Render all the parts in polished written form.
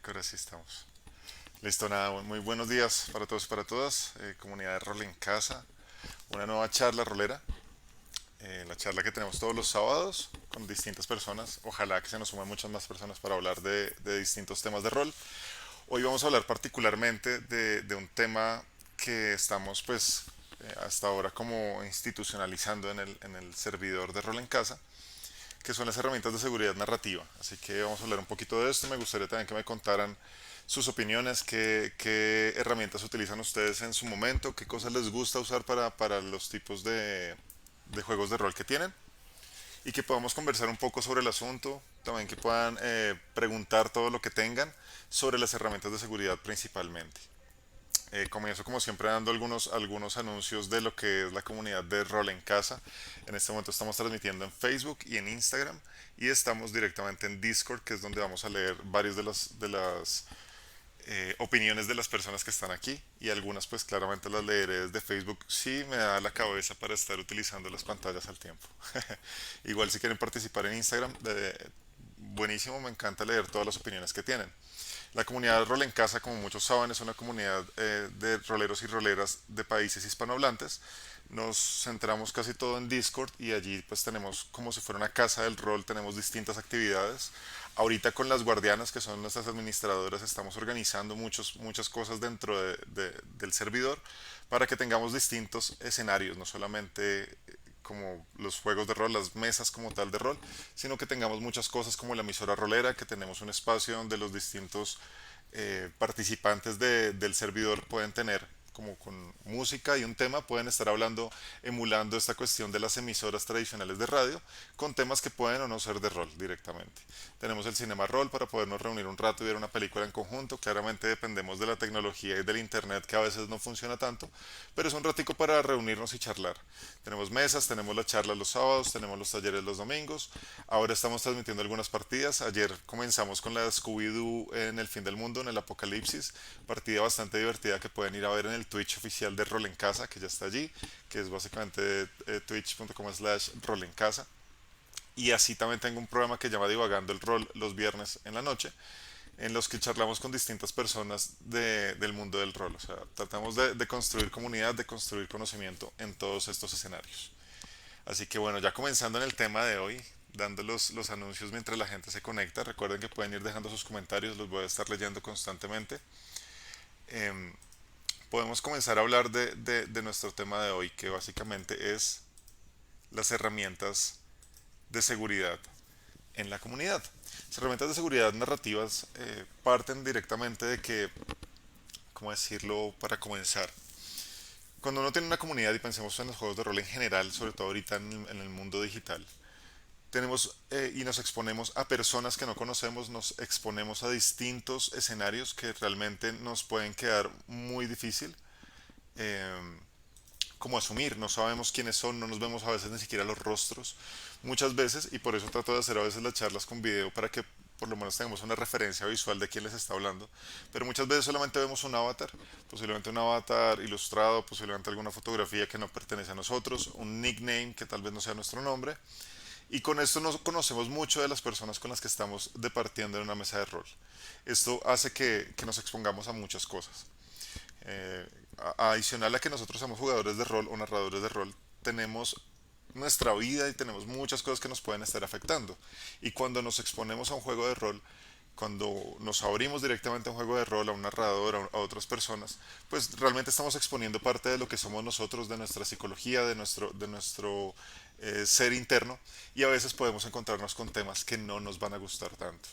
que ahora sí estamos. Listo, nada, muy buenos días para todos y para todas. Comunidad de Rol en Casa, una nueva charla rolera. La charla que tenemos todos los sábados con distintas personas. Ojalá que se nos sumen muchas más personas para hablar de distintos temas de rol. Hoy vamos a hablar particularmente de un tema que estamos pues hasta ahora como institucionalizando en el servidor de Rol en Casa, que son las herramientas de seguridad narrativa. Así que vamos a hablar un poquito de esto. Me gustaría también que me contaran sus opiniones, qué herramientas utilizan ustedes en su momento, qué cosas les gusta usar para los tipos de juegos de rol que tienen y que podamos conversar un poco sobre el asunto, también que puedan preguntar todo lo que tengan sobre las herramientas de seguridad principalmente. Comienzo como siempre dando algunos anuncios de lo que es la comunidad de Rol en Casa. En este momento estamos transmitiendo en Facebook y en Instagram y estamos directamente en Discord, que es donde vamos a leer varios de las opiniones de las personas que están aquí y algunas pues claramente las leeré desde Facebook si me da la cabeza para estar utilizando las pantallas al tiempo. Igual si quieren participar en Instagram, buenísimo, me encanta leer todas las opiniones que tienen. La comunidad de Rol en Casa, como muchos saben, es una comunidad de roleros y roleras de países hispanohablantes. Nos centramos casi todo en Discord y allí pues tenemos como si fuera una casa del rol, tenemos distintas actividades. Ahorita con las guardianas, que son nuestras administradoras, estamos organizando muchas cosas dentro del servidor para que tengamos distintos escenarios, no solamente como los juegos de rol, las mesas como tal de rol, sino que tengamos muchas cosas como la emisora rolera, que tenemos un espacio donde los distintos participantes del servidor pueden tener como con música y un tema, pueden estar hablando, emulando esta cuestión de las emisoras tradicionales de radio, con temas que pueden o no ser de rol directamente. Tenemos el Cinema Roll para podernos reunir un rato y ver una película en conjunto. Claramente dependemos de la tecnología y del internet que a veces no funciona tanto, pero es un ratico para reunirnos y charlar. Tenemos mesas, tenemos las charlas los sábados, tenemos los talleres los domingos. Ahora estamos transmitiendo algunas partidas. Ayer comenzamos con la de Scooby-Doo en el fin del mundo, en el apocalipsis. Partida bastante divertida que pueden ir a ver en el Twitch oficial de Rol en Casa, que ya está allí, que es básicamente twitch.com/rolencasa. Y así también tengo un programa que llama Divagando el Rol los viernes en la noche, en los que charlamos con distintas personas del mundo del rol. O sea, tratamos de construir comunidad, de construir conocimiento en todos estos escenarios. Así que bueno, ya comenzando en el tema de hoy, dando los anuncios mientras la gente se conecta. Recuerden que pueden ir dejando sus comentarios, los voy a estar leyendo constantemente. Em, Podemos comenzar a hablar de nuestro tema de hoy, que básicamente es las herramientas de seguridad en la comunidad. Las herramientas de seguridad narrativas parten directamente de que, ¿cómo decirlo para comenzar? Cuando uno tiene una comunidad y pensemos en los juegos de rol en general, sobre todo ahorita en el mundo digital, tenemos y nos exponemos a personas que no conocemos, nos exponemos a distintos escenarios que realmente nos pueden quedar muy difícil eh, como asumir, no sabemos quiénes son, no nos vemos a veces ni siquiera los rostros, muchas veces, y por eso trato de hacer a veces las charlas con video para que por lo menos tengamos una referencia visual de quién les está hablando, pero muchas veces solamente vemos un avatar, posiblemente un avatar ilustrado, posiblemente alguna fotografía que no pertenece a nosotros, un nickname que tal vez no sea nuestro nombre, y con esto no conocemos mucho de las personas con las que estamos departiendo en una mesa de rol. Esto hace que nos expongamos a muchas cosas. Eh, Adicional a que nosotros somos jugadores de rol o narradores de rol, tenemos nuestra vida y tenemos muchas cosas que nos pueden estar afectando. Y cuando nos exponemos a un juego de rol, cuando nos abrimos directamente a un juego de rol, a un narrador, a otras personas, pues realmente estamos exponiendo parte de lo que somos nosotros, de nuestra psicología, de nuestro ser interno, y a veces podemos encontrarnos con temas que no nos van a gustar tanto.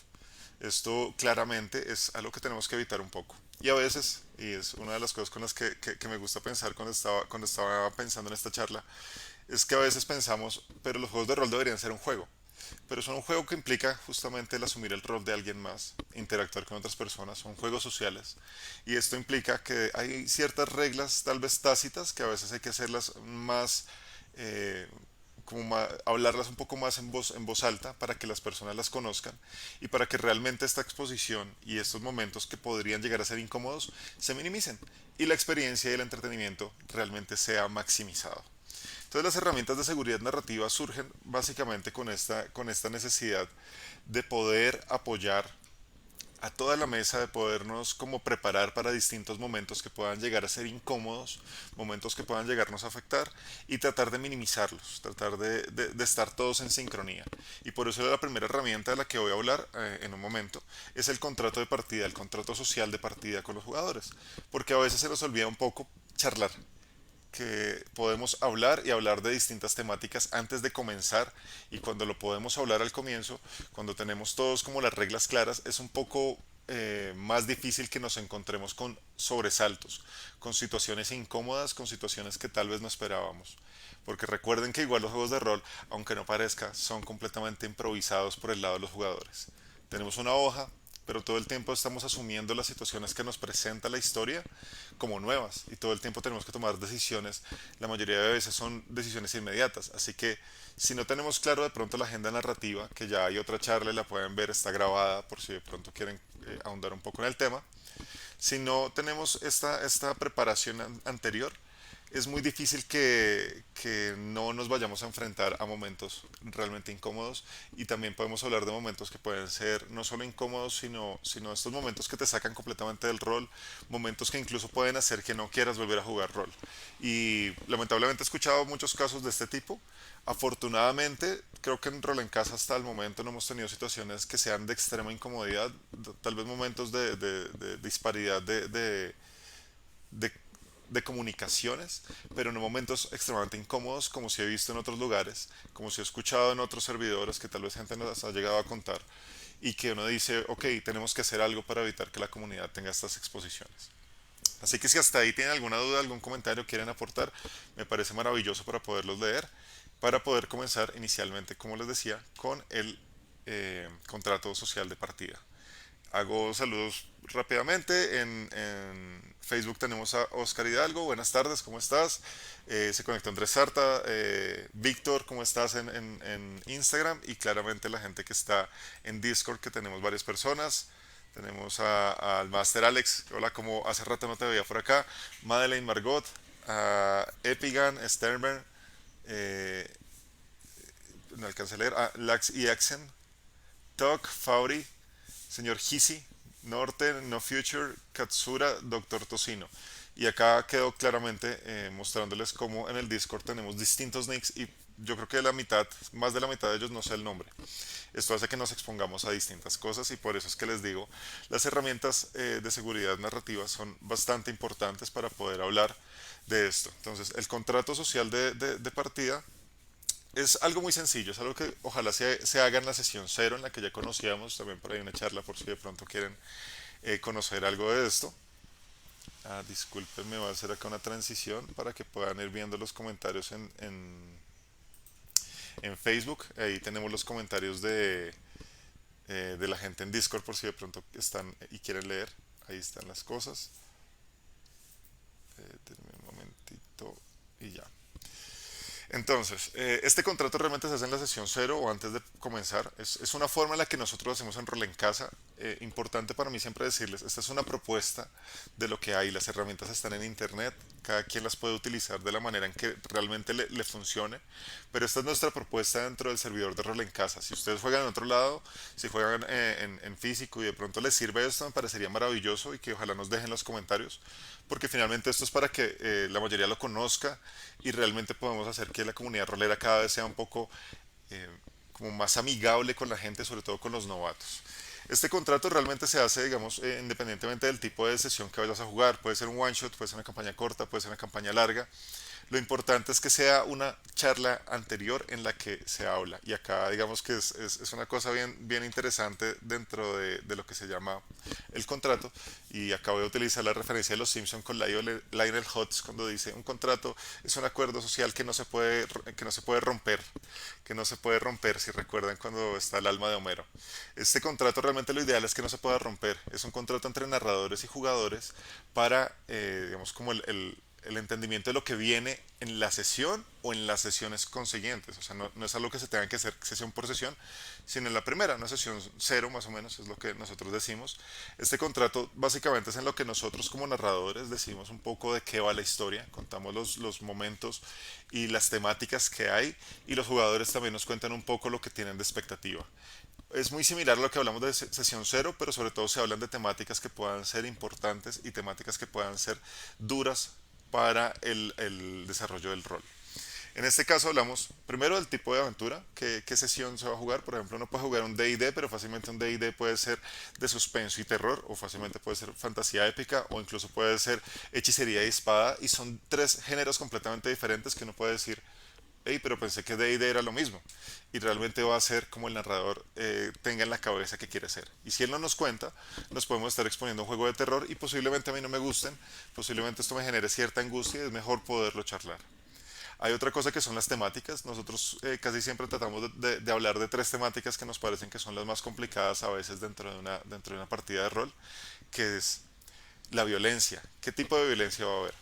Esto claramente es algo que tenemos que evitar un poco. Y a veces, y es una de las cosas con las que me gusta pensar cuando estaba pensando en esta charla, es que a veces pensamos, pero los juegos de rol deberían ser un juego. Pero son un juego que implica justamente el asumir el rol de alguien más, interactuar con otras personas, son juegos sociales. Y esto implica que hay ciertas reglas, tal vez tácitas, que a veces hay que hacerlas más, eh, hablarlas un poco más en voz alta para que las personas las conozcan y para que realmente esta exposición y estos momentos que podrían llegar a ser incómodos se minimicen y la experiencia y el entretenimiento realmente sea maximizado. Entonces las herramientas de seguridad narrativa surgen básicamente con esta necesidad de poder apoyar a toda la mesa, de podernos como preparar para distintos momentos que puedan llegar a ser incómodos, momentos que puedan llegarnos a afectar y tratar de minimizarlos, tratar de estar todos en sincronía. Y por eso la primera herramienta de la que voy a hablar en un momento es el contrato de partida, el contrato social de partida con los jugadores, porque a veces se nos olvida un poco charlar, que podemos hablar y hablar de distintas temáticas antes de comenzar, y cuando lo podemos hablar al comienzo, cuando tenemos todos como las reglas claras, es un poco más difícil que nos encontremos con sobresaltos, con situaciones incómodas, con situaciones que tal vez no esperábamos. Porque recuerden que igual los juegos de rol, aunque no parezca, son completamente improvisados por el lado de los jugadores. Tenemos una hoja, pero todo el tiempo estamos asumiendo las situaciones que nos presenta la historia como nuevas, y todo el tiempo tenemos que tomar decisiones. La mayoría de veces son decisiones inmediatas, así que si no tenemos claro de pronto la agenda narrativa, que ya hay otra charla y la pueden ver, está grabada por si de pronto quieren ahondar un poco en el tema. Si no tenemos esta preparación anterior, es muy difícil que no nos vayamos a enfrentar a momentos realmente incómodos, y también podemos hablar de momentos que pueden ser no solo incómodos, sino estos momentos que te sacan completamente del rol, momentos que incluso pueden hacer que no quieras volver a jugar rol. Y lamentablemente he escuchado muchos casos de este tipo. Afortunadamente, creo que en Rol en Casa hasta el momento no hemos tenido situaciones que sean de extrema incomodidad, tal vez momentos de disparidad de, de comunicaciones, pero no momentos extremadamente incómodos como si he visto en otros lugares, como si he escuchado en otros servidores que tal vez gente nos ha llegado a contar, y que uno dice, ok, tenemos que hacer algo para evitar que la comunidad tenga estas exposiciones. Así que si hasta ahí tienen alguna duda, algún comentario quieren aportar, me parece maravilloso para poderlos leer, para poder comenzar inicialmente, como les decía, con el contrato social de partida. Hago saludos rápidamente. En Facebook tenemos a Oscar Hidalgo. Buenas tardes, ¿cómo estás? Se conectó Andrés Sarta. Víctor, ¿cómo estás en Instagram? Y claramente la gente que está en Discord, que tenemos varias personas. Tenemos al Master Alex. Hola, como hace rato no te veía por acá. Madeleine Margot. A Epigan, Sternberg. eh, no alcancé a leer. Lax y Axen. Tok, Fauri, señor Hisi, Norte, No Future, Katsura, Doctor Tocino. Y acá quedó claramente mostrándoles cómo en el Discord tenemos distintos nicks, y yo creo que la mitad, más de la mitad de ellos no sé el nombre. Esto hace que nos expongamos a distintas cosas, y por eso es que les digo, las herramientas de seguridad narrativa son bastante importantes para poder hablar de esto. Entonces, el contrato social de partida es algo muy sencillo, es algo que ojalá se haga en la sesión cero, en la que ya conocíamos. También por ahí una charla por si de pronto quieren conocer algo de esto. Disculpen, me voy a hacer acá una transición para que puedan ir viendo los comentarios en Facebook. Ahí tenemos los comentarios de la gente en Discord por si de pronto están y quieren leer. Ahí están las cosas. Denme un momentito y ya. Entonces, este contrato realmente se hace en la sesión cero o antes de comenzar. Es una forma en la que nosotros lo hacemos en Rol en Casa. Importante para mí siempre decirles, esta es una propuesta de lo que hay. Las herramientas están en internet, cada quien las puede utilizar de la manera en que realmente le funcione, pero esta es nuestra propuesta dentro del servidor de Rol en Casa. Si ustedes juegan en otro lado, si juegan en físico y de pronto les sirve esto, me parecería maravilloso, y que ojalá nos dejen los comentarios, porque finalmente esto es para que la mayoría lo conozca, y realmente podemos hacer que la comunidad rolera cada vez sea un poco eh, como más amigable con la gente, sobre todo con los novatos. Este contrato realmente se hace, digamos, independientemente del tipo de sesión que vayas a jugar. Puede ser un one shot, puede ser una campaña corta, puede ser una campaña larga. Lo importante es que sea una charla anterior en la que se habla. Y acá digamos que es una cosa bien interesante dentro de lo que se llama el contrato. Y acabo de utilizar la referencia de los Simpson con Lionel Hutz, cuando dice: un contrato es un acuerdo social que no se puede romper, que no se puede romper, si recuerdan cuando está el alma de Homero. Este contrato realmente lo ideal es que no se pueda romper. Es un contrato entre narradores y jugadores para, digamos, como el entendimiento de lo que viene en la sesión o en las sesiones consiguientes. O sea, no es algo que se tenga que hacer sesión por sesión, sino en la primera, una sesión cero más o menos, es lo que nosotros decimos. Este contrato básicamente es en lo que nosotros como narradores decimos un poco de qué va la historia, contamos los momentos y las temáticas que hay, y los jugadores también nos cuentan un poco lo que tienen de expectativa. Es muy similar a lo que hablamos de sesión cero, pero sobre todo se hablan de temáticas que puedan ser importantes y temáticas que puedan ser duras para el desarrollo del rol. En este caso hablamos primero del tipo de aventura, qué sesión se va a jugar. Por ejemplo, uno puede jugar un D&D, pero fácilmente un D&D puede ser de suspenso y terror, o fácilmente puede ser fantasía épica, o incluso puede ser hechicería y espada, y son tres géneros completamente diferentes que uno puede decir, hey, pero pensé que D&D era lo mismo. Y realmente va a ser como el narrador tenga en la cabeza que quiere ser. Y si él no nos cuenta, nos podemos estar exponiendo a un juego de terror y posiblemente a mí no me gusten, posiblemente esto me genere cierta angustia y es mejor poderlo charlar. Hay otra cosa que son las temáticas. Nosotros casi siempre tratamos de hablar de tres temáticas que nos parecen que son las más complicadas a veces dentro de una partida de rol, que es la violencia. ¿Qué tipo de violencia va a haber?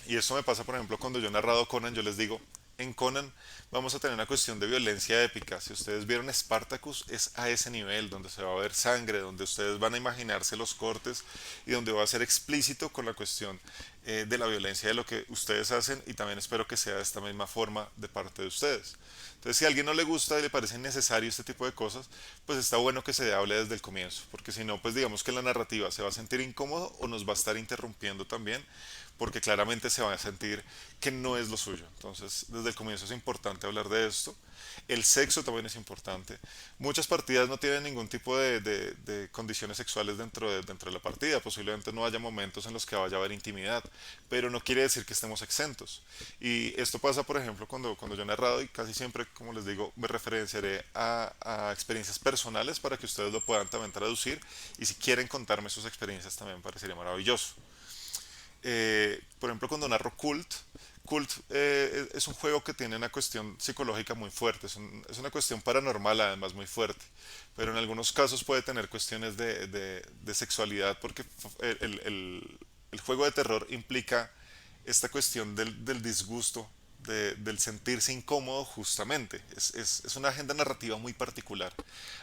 Y esto me pasa, por ejemplo, cuando yo he narrado Conan, yo les digo, en Conan vamos a tener una cuestión de violencia épica. Si ustedes vieron Spartacus, es a ese nivel, donde se va a ver sangre, donde ustedes van a imaginarse los cortes y donde va a ser explícito con la cuestión de la violencia de lo que ustedes hacen y también espero que sea de esta misma forma de parte de ustedes. Entonces, si a alguien no le gusta y le parece necesario este tipo de cosas, pues está bueno que se hable desde el comienzo, porque si no, pues digamos que la narrativa se va a sentir incómodo o nos va a estar interrumpiendo también, porque claramente se va a sentir que no es lo suyo. Entonces, desde el comienzo es importante hablar de esto. El sexo también es importante. Muchas partidas no tienen ningún tipo de condiciones sexuales dentro de la partida. Posiblemente no haya momentos en los que vaya a haber intimidad, pero no quiere decir que estemos exentos. Y esto pasa, por ejemplo, cuando yo he narrado y casi siempre, como les digo, me referenciaré a experiencias personales para que ustedes lo puedan también traducir. Y si quieren contarme sus experiencias también parecería maravilloso. Por ejemplo, cuando narro Cult es un juego que tiene una cuestión psicológica muy fuerte, es una cuestión paranormal además muy fuerte, pero en algunos casos puede tener cuestiones de sexualidad porque el juego de terror implica esta cuestión del disgusto, del sentirse incómodo justamente. Es una agenda narrativa muy particular.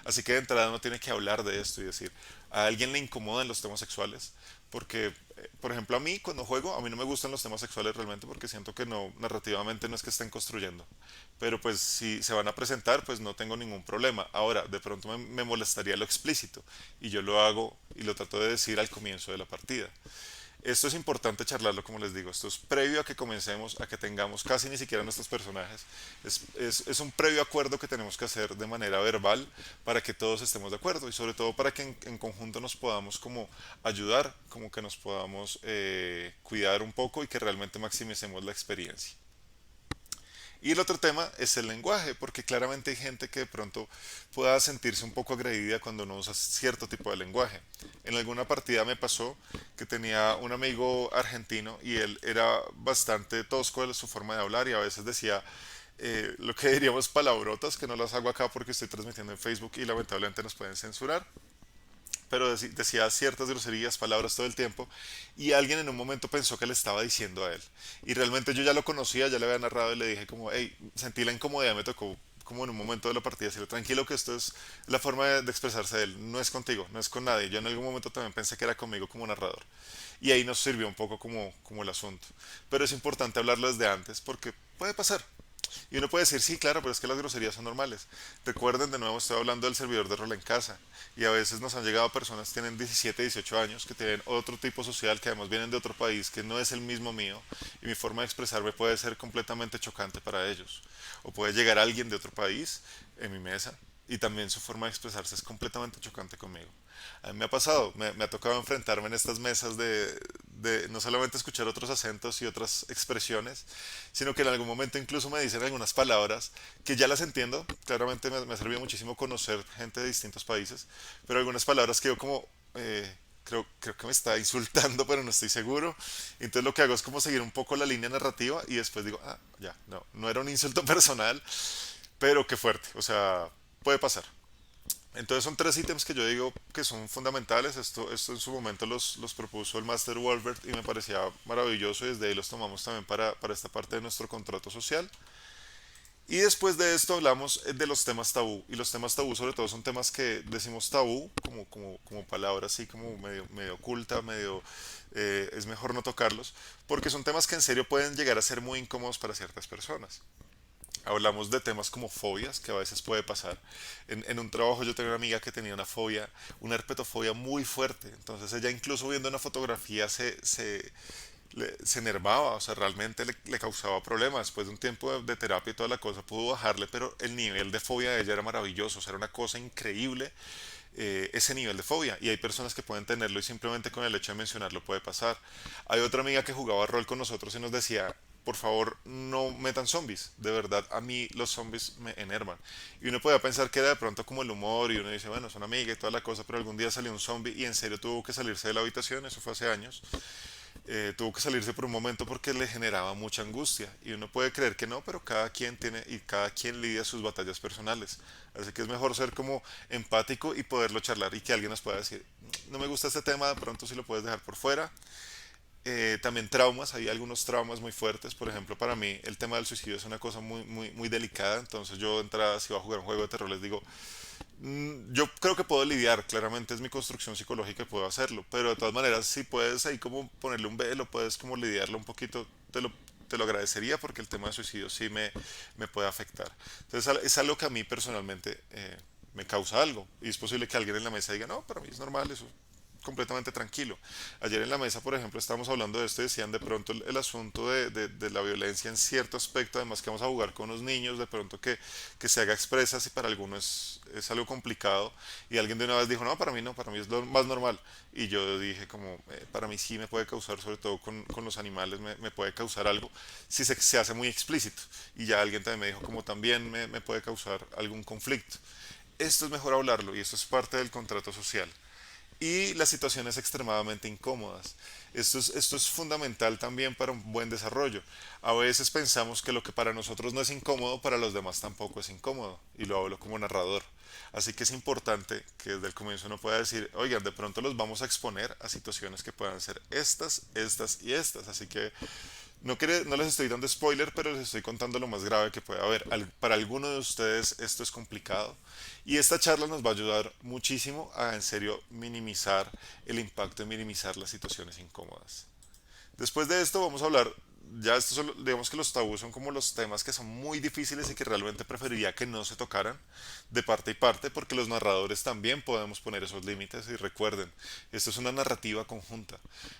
Así que de entrada uno tiene que hablar de esto y decir, a alguien le incomodan los temas sexuales, porque, por ejemplo, a mí cuando juego, a mí no me gustan los temas sexuales realmente porque siento que no, narrativamente no es que estén construyendo. Pero pues si se van a presentar, pues no tengo ningún problema. Ahora, de pronto me molestaría lo explícito y yo lo hago y lo trato de decir al comienzo de la partida. Esto es importante charlarlo, como les digo. Esto es previo a que comencemos, a que tengamos casi ni siquiera nuestros personajes. Es un previo acuerdo que tenemos que hacer de manera verbal para que todos estemos de acuerdo y sobre todo para que en conjunto nos podamos como ayudar, como que nos podamos cuidar un poco y que realmente maximicemos la experiencia. Y el otro tema es el lenguaje, porque claramente hay gente que de pronto pueda sentirse un poco agredida cuando no usa cierto tipo de lenguaje. En alguna partida me pasó que tenía un amigo argentino y él era bastante tosco de su forma de hablar y a veces decía lo que diríamos palabrotas, que no las hago acá porque estoy transmitiendo en Facebook y lamentablemente nos pueden censurar, pero decía ciertas groserías, palabras todo el tiempo, y alguien en un momento pensó que le estaba diciendo a él. Y realmente yo ya lo conocía, ya le había narrado y le dije como, hey, sentí la incomodidad, me tocó como en un momento de la partida decirle, tranquilo que esto es la forma de expresarse de él, no es contigo, no es con nadie. Yo en algún momento también pensé que era conmigo como narrador. Y ahí nos sirvió un poco como el asunto. Pero es importante hablarlo desde antes porque puede pasar. Y uno puede decir, sí, claro, pero es que las groserías son normales. Recuerden, de nuevo, estoy hablando del servidor de rol en casa. Y a veces nos han llegado personas que tienen 17, 18 años, que tienen otro tipo social, que además vienen de otro país, que no es el mismo mío. Y mi forma de expresarme puede ser completamente chocante para ellos. O puede llegar alguien de otro país en mi mesa y también su forma de expresarse es completamente chocante conmigo. A mí me ha pasado, me ha tocado enfrentarme en estas mesas de no solamente escuchar otros acentos y otras expresiones, sino que en algún momento incluso me dicen algunas palabras que ya las entiendo. Claramente me ha servido muchísimo conocer gente de distintos países, pero algunas palabras que yo como... creo que me está insultando, pero no estoy seguro. Entonces lo que hago es como seguir un poco la línea narrativa y después digo, ah, ya, no, no era un insulto personal, pero qué fuerte, o sea, puede pasar. Entonces son tres ítems que yo digo que son fundamentales. Esto en su momento los propuso el Master Wolbert y me parecía maravilloso y desde ahí los tomamos también para esta parte de nuestro contrato social. Y después de esto hablamos de los temas tabú. Y los temas tabú sobre todo son temas que decimos tabú como palabra así como medio oculta, medio es mejor no tocarlos, porque son temas que en serio pueden llegar a ser muy incómodos para ciertas personas. Hablamos de temas como fobias, que a veces puede pasar. En un trabajo yo tenía una amiga que tenía una fobia, una herpetofobia muy fuerte. Entonces ella incluso viendo una fotografía se enervaba, o sea, realmente le causaba problemas. Después de un tiempo de terapia y toda la cosa pudo bajarle, pero el nivel de fobia de ella era maravilloso, o sea, era una cosa increíble ese nivel de fobia. Y hay personas que pueden tenerlo y simplemente con el hecho de mencionarlo puede pasar. Hay otra amiga que jugaba rol con nosotros y nos decía, por favor, no metan zombies. De verdad, a mí los zombies me enervan. Y uno puede pensar que era de pronto como el humor y uno dice, bueno, son amigas y toda la cosa, pero algún día salió un zombie y en serio tuvo que salirse de la habitación, eso fue hace años. Tuvo que salirse por un momento porque le generaba mucha angustia. Y uno puede creer que no, pero cada quien tiene y cada quien lidia sus batallas personales. Así que es mejor ser como empático y poderlo charlar y que alguien nos pueda decir, no me gusta este tema, de pronto si lo puedes dejar por fuera. También traumas, hay algunos traumas muy fuertes. Por ejemplo, para mí el tema del suicidio es una cosa muy delicada. Entonces yo de entrada, si voy a jugar un juego de terror, les digo, yo creo que puedo lidiar, claramente es mi construcción psicológica y puedo hacerlo, pero de todas maneras, si puedes ahí como ponerle un velo, puedes como lidiarlo un poquito, te lo agradecería porque el tema de suicidio sí me puede afectar. Entonces es algo que a mí personalmente me causa algo y es posible que alguien en la mesa diga, no, para mí es normal, eso completamente tranquilo. Ayer en la mesa, por ejemplo, estábamos hablando de esto y decían de pronto el asunto de la violencia en cierto aspecto, además que vamos a jugar con unos niños, de pronto que se haga expresa si para algunos es algo complicado y alguien de una vez dijo, no, para mí no, para mí es lo más normal. Y yo dije como, para mí sí me puede causar, sobre todo con los animales, me puede causar algo si se hace muy explícito. Y ya alguien también me dijo como también me puede causar algún conflicto. Esto es mejor hablarlo y esto es parte del contrato social y las situaciones extremadamente incómodas. Esto es fundamental también para un buen desarrollo. A veces pensamos que lo que para nosotros no es incómodo, para los demás tampoco es incómodo, y lo hablo como narrador. Así que es importante que desde el comienzo uno pueda decir, oigan, de pronto los vamos a exponer a situaciones que puedan ser estas y estas. Así que no les estoy dando spoiler, pero les estoy contando lo más grave que puede haber. Para alguno de ustedes esto es complicado y esta charla nos va a ayudar muchísimo a en serio minimizar el impacto y minimizar las situaciones incómodas. Después de esto vamos a hablar, ya esto solo, digamos que los tabús son como los temas que son muy difíciles y que realmente preferiría que no se tocaran de parte y parte, porque los narradores también podemos poner esos límites y recuerden, esto es una narrativa conjunta.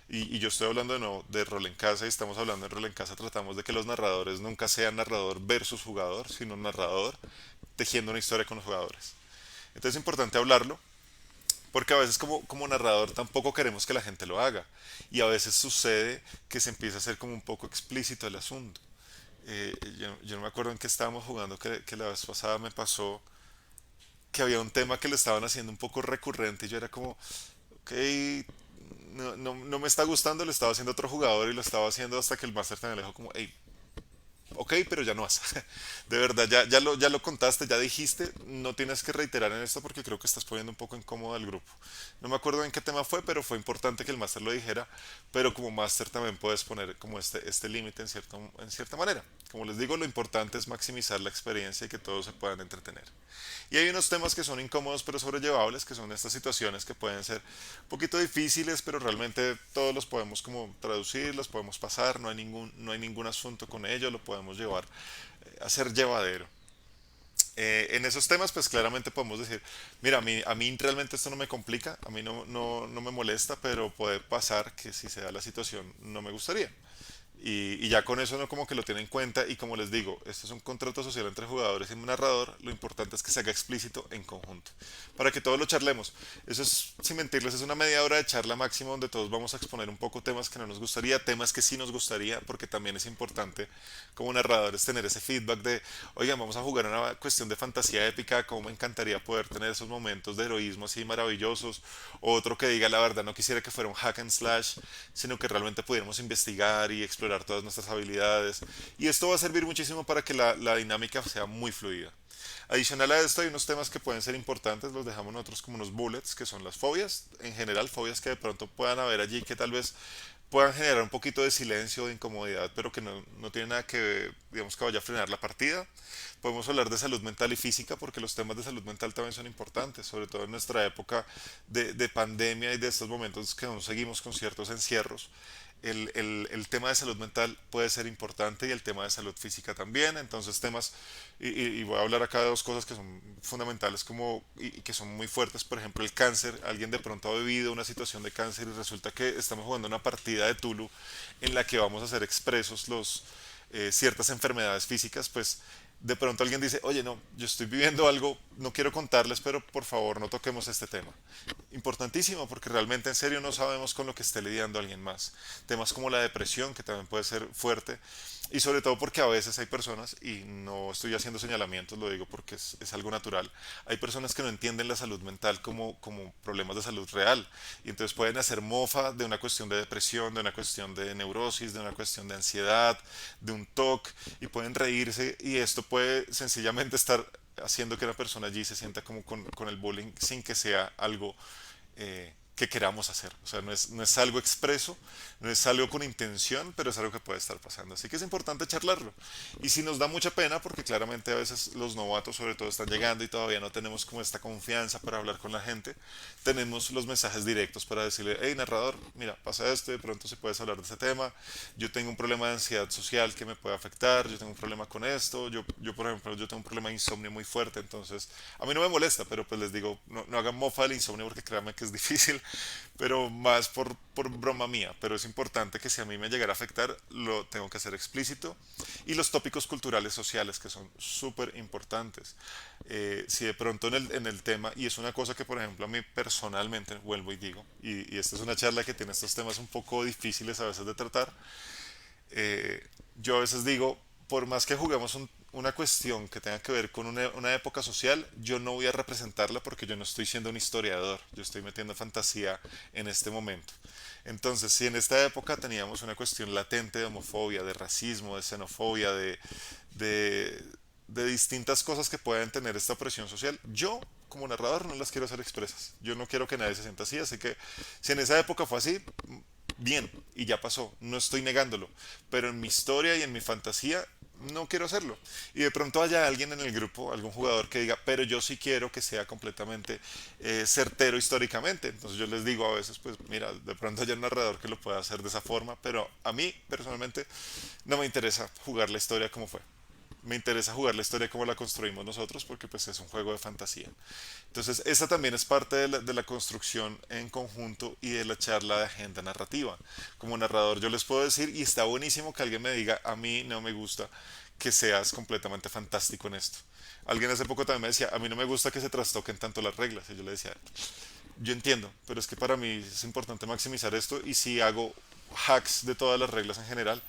Y yo estoy hablando de nuevo de rol en casa y estamos hablando de rol en casa, tratamos de que los narradores nunca sean narrador versus jugador, sino narrador tejiendo una historia con los jugadores. Entonces es importante hablarlo, porque a veces como narrador tampoco queremos que la gente lo haga. Y a veces sucede que se empieza a hacer como un poco explícito el asunto. Yo no me acuerdo en qué estábamos jugando, que la vez pasada me pasó que había un tema que lo estaban haciendo un poco recurrente y yo era como, ok, no me está gustando, lo estaba haciendo otro jugador y lo estaba haciendo hasta que el máster también le dijo como, hey, ok, pero ya no vas. De verdad, ya lo contaste, ya dijiste, no tienes que reiterar en esto porque creo que estás poniendo un poco incómodo al grupo. No me acuerdo en qué tema fue, pero fue importante que el máster lo dijera, pero como máster también puedes poner como este límite en cierta manera. Como les digo, lo importante es maximizar la experiencia y que todos se puedan entretener. Y hay unos temas que son incómodos pero sobrellevables, que son estas situaciones que pueden ser un poquito difíciles, pero realmente todos los podemos como traducir, los podemos pasar, no hay ningún asunto con ello, lo podemos llevar a ser llevadero. En esos temas, pues claramente podemos decir, mira, a mí realmente esto no me complica, a mí no me molesta, pero puede pasar que si se da la situación no me gustaría. Y ya con eso uno como que lo tiene en cuenta y como les digo, esto es un contrato social entre jugadores y un narrador, lo importante es que se haga explícito en conjunto, para que todos lo charlemos. Eso es, sin mentirles, es una media hora de charla máxima donde todos vamos a exponer un poco temas que no nos gustaría, temas que sí nos gustaría, porque también es importante como narradores tener ese feedback de, oigan, vamos a jugar una cuestión de fantasía épica, como me encantaría poder tener esos momentos de heroísmo así maravillosos, o otro que diga la verdad, no quisiera que fuera un hack and slash, sino que realmente pudiéramos investigar y explorar todas nuestras habilidades. Y esto va a servir muchísimo para que la dinámica sea muy fluida. Adicional a esto hay unos temas que pueden ser importantes, los dejamos nosotros como unos bullets, que son las fobias, en general fobias que de pronto puedan haber allí que tal vez puedan generar un poquito de silencio, de incomodidad, pero que no tiene nada que, digamos, que vaya a frenar la partida. Podemos hablar de salud mental y física, porque los temas de salud mental también son importantes, sobre todo en nuestra época de pandemia y de estos momentos que aún seguimos con ciertos encierros. el tema de salud mental puede ser importante y el tema de salud física también. Entonces temas, y voy a hablar acá de dos cosas que son fundamentales como, y que son muy fuertes. Por ejemplo, el cáncer. Alguien de pronto ha vivido una situación de cáncer y resulta que estamos jugando una partida de Tulu en la que vamos a hacer expresos ciertas enfermedades físicas, pues de pronto alguien dice, oye, no, yo estoy viviendo algo, no quiero contarles, pero por favor no toquemos este tema. Importantísimo porque realmente en serio no sabemos con lo que esté lidiando alguien más. Temas como la depresión, que también puede ser fuerte, y sobre todo porque a veces hay personas, y no estoy haciendo señalamientos, lo digo porque es algo natural, hay personas que no entienden la salud mental como problemas de salud real, y entonces pueden hacer mofa de una cuestión de depresión, de una cuestión de neurosis, de una cuestión de ansiedad, de un TOC, y pueden reírse, y esto puede sencillamente estar haciendo que una persona allí se sienta como con el bullying sin que sea algo que queramos hacer. O sea, no es algo expreso, no es algo con intención, pero es algo que puede estar pasando. Así que es importante charlarlo. Y si nos da mucha pena, porque claramente a veces los novatos sobre todo están llegando y todavía no tenemos como esta confianza para hablar con la gente, tenemos los mensajes directos para decirle, hey narrador, mira, pasa esto, de pronto se puedes hablar de este tema, yo tengo un problema de ansiedad social que me puede afectar, yo tengo un problema con esto, yo por ejemplo, yo tengo un problema de insomnio muy fuerte, entonces a mí no me molesta, pero pues les digo, no hagan mofa del insomnio porque créanme que es difícil, pero más por broma mía, pero es importante que si a mí me llegara a afectar, lo tengo que hacer explícito. Y los tópicos culturales sociales, que son súper importantes. Si de pronto en el tema, y es una cosa que por ejemplo a mí personalmente, vuelvo y digo, y esta es una charla que tiene estos temas un poco difíciles a veces de tratar, yo a veces digo, por más que juguemos una cuestión que tenga que ver con una época social, yo no voy a representarla porque yo no estoy siendo un historiador, yo estoy metiendo fantasía en este momento. Entonces, si en esta época teníamos una cuestión latente de homofobia, de racismo, de xenofobia, de, de distintas cosas que pueden tener esta presión social, yo como narrador no las quiero hacer expresas. Yo no quiero que nadie se sienta así, así que si en esa época fue así, bien, y ya pasó, no estoy negándolo, pero en mi historia y en mi fantasía no quiero hacerlo. Y de pronto haya alguien en el grupo, algún jugador que diga, pero yo sí quiero que sea completamente certero históricamente. Entonces yo les digo a veces, pues mira, de pronto haya un narrador que lo pueda hacer de esa forma, pero a mí personalmente no me interesa jugar la historia como fue. Me interesa jugar la historia como la construimos nosotros porque pues es un juego de fantasía. Entonces, esta también es parte de la construcción en conjunto y de la charla de agenda narrativa. Como narrador yo les puedo decir, y está buenísimo que alguien me diga, a mí no me gusta que seas completamente fantástico en esto. Alguien hace poco también me decía, a mí no me gusta que se trastoquen tanto las reglas. Y yo le decía, yo entiendo, pero es que para mí es importante maximizar esto y si hago hacks de todas las reglas en general,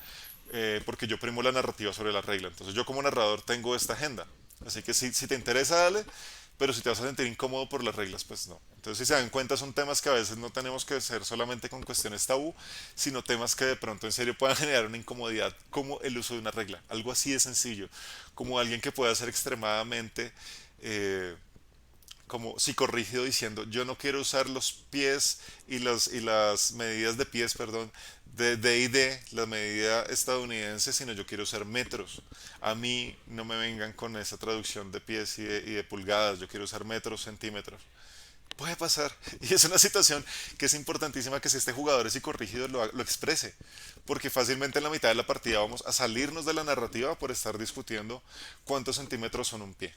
porque yo primo la narrativa sobre la regla. Entonces yo como narrador tengo esta agenda. Así que si te interesa, dale, pero si te vas a sentir incómodo por las reglas, pues no. Entonces si se dan cuenta son temas que a veces no tenemos que hacer solamente con cuestiones tabú, sino temas que de pronto en serio puedan generar una incomodidad, como el uso de una regla. Algo así de sencillo, como alguien que pueda ser extremadamente... como psicorrígido diciendo yo no quiero usar los pies y las medidas de pies, perdón, de D&D, la medida estadounidense, sino yo quiero usar metros. A mí no me vengan con esa traducción de pies y de pulgadas, yo quiero usar metros, centímetros. Puede pasar. Y es una situación que es importantísima que si este jugador es psicorrígido lo exprese. Porque fácilmente en la mitad de la partida vamos a salirnos de la narrativa por estar discutiendo cuántos centímetros son un pie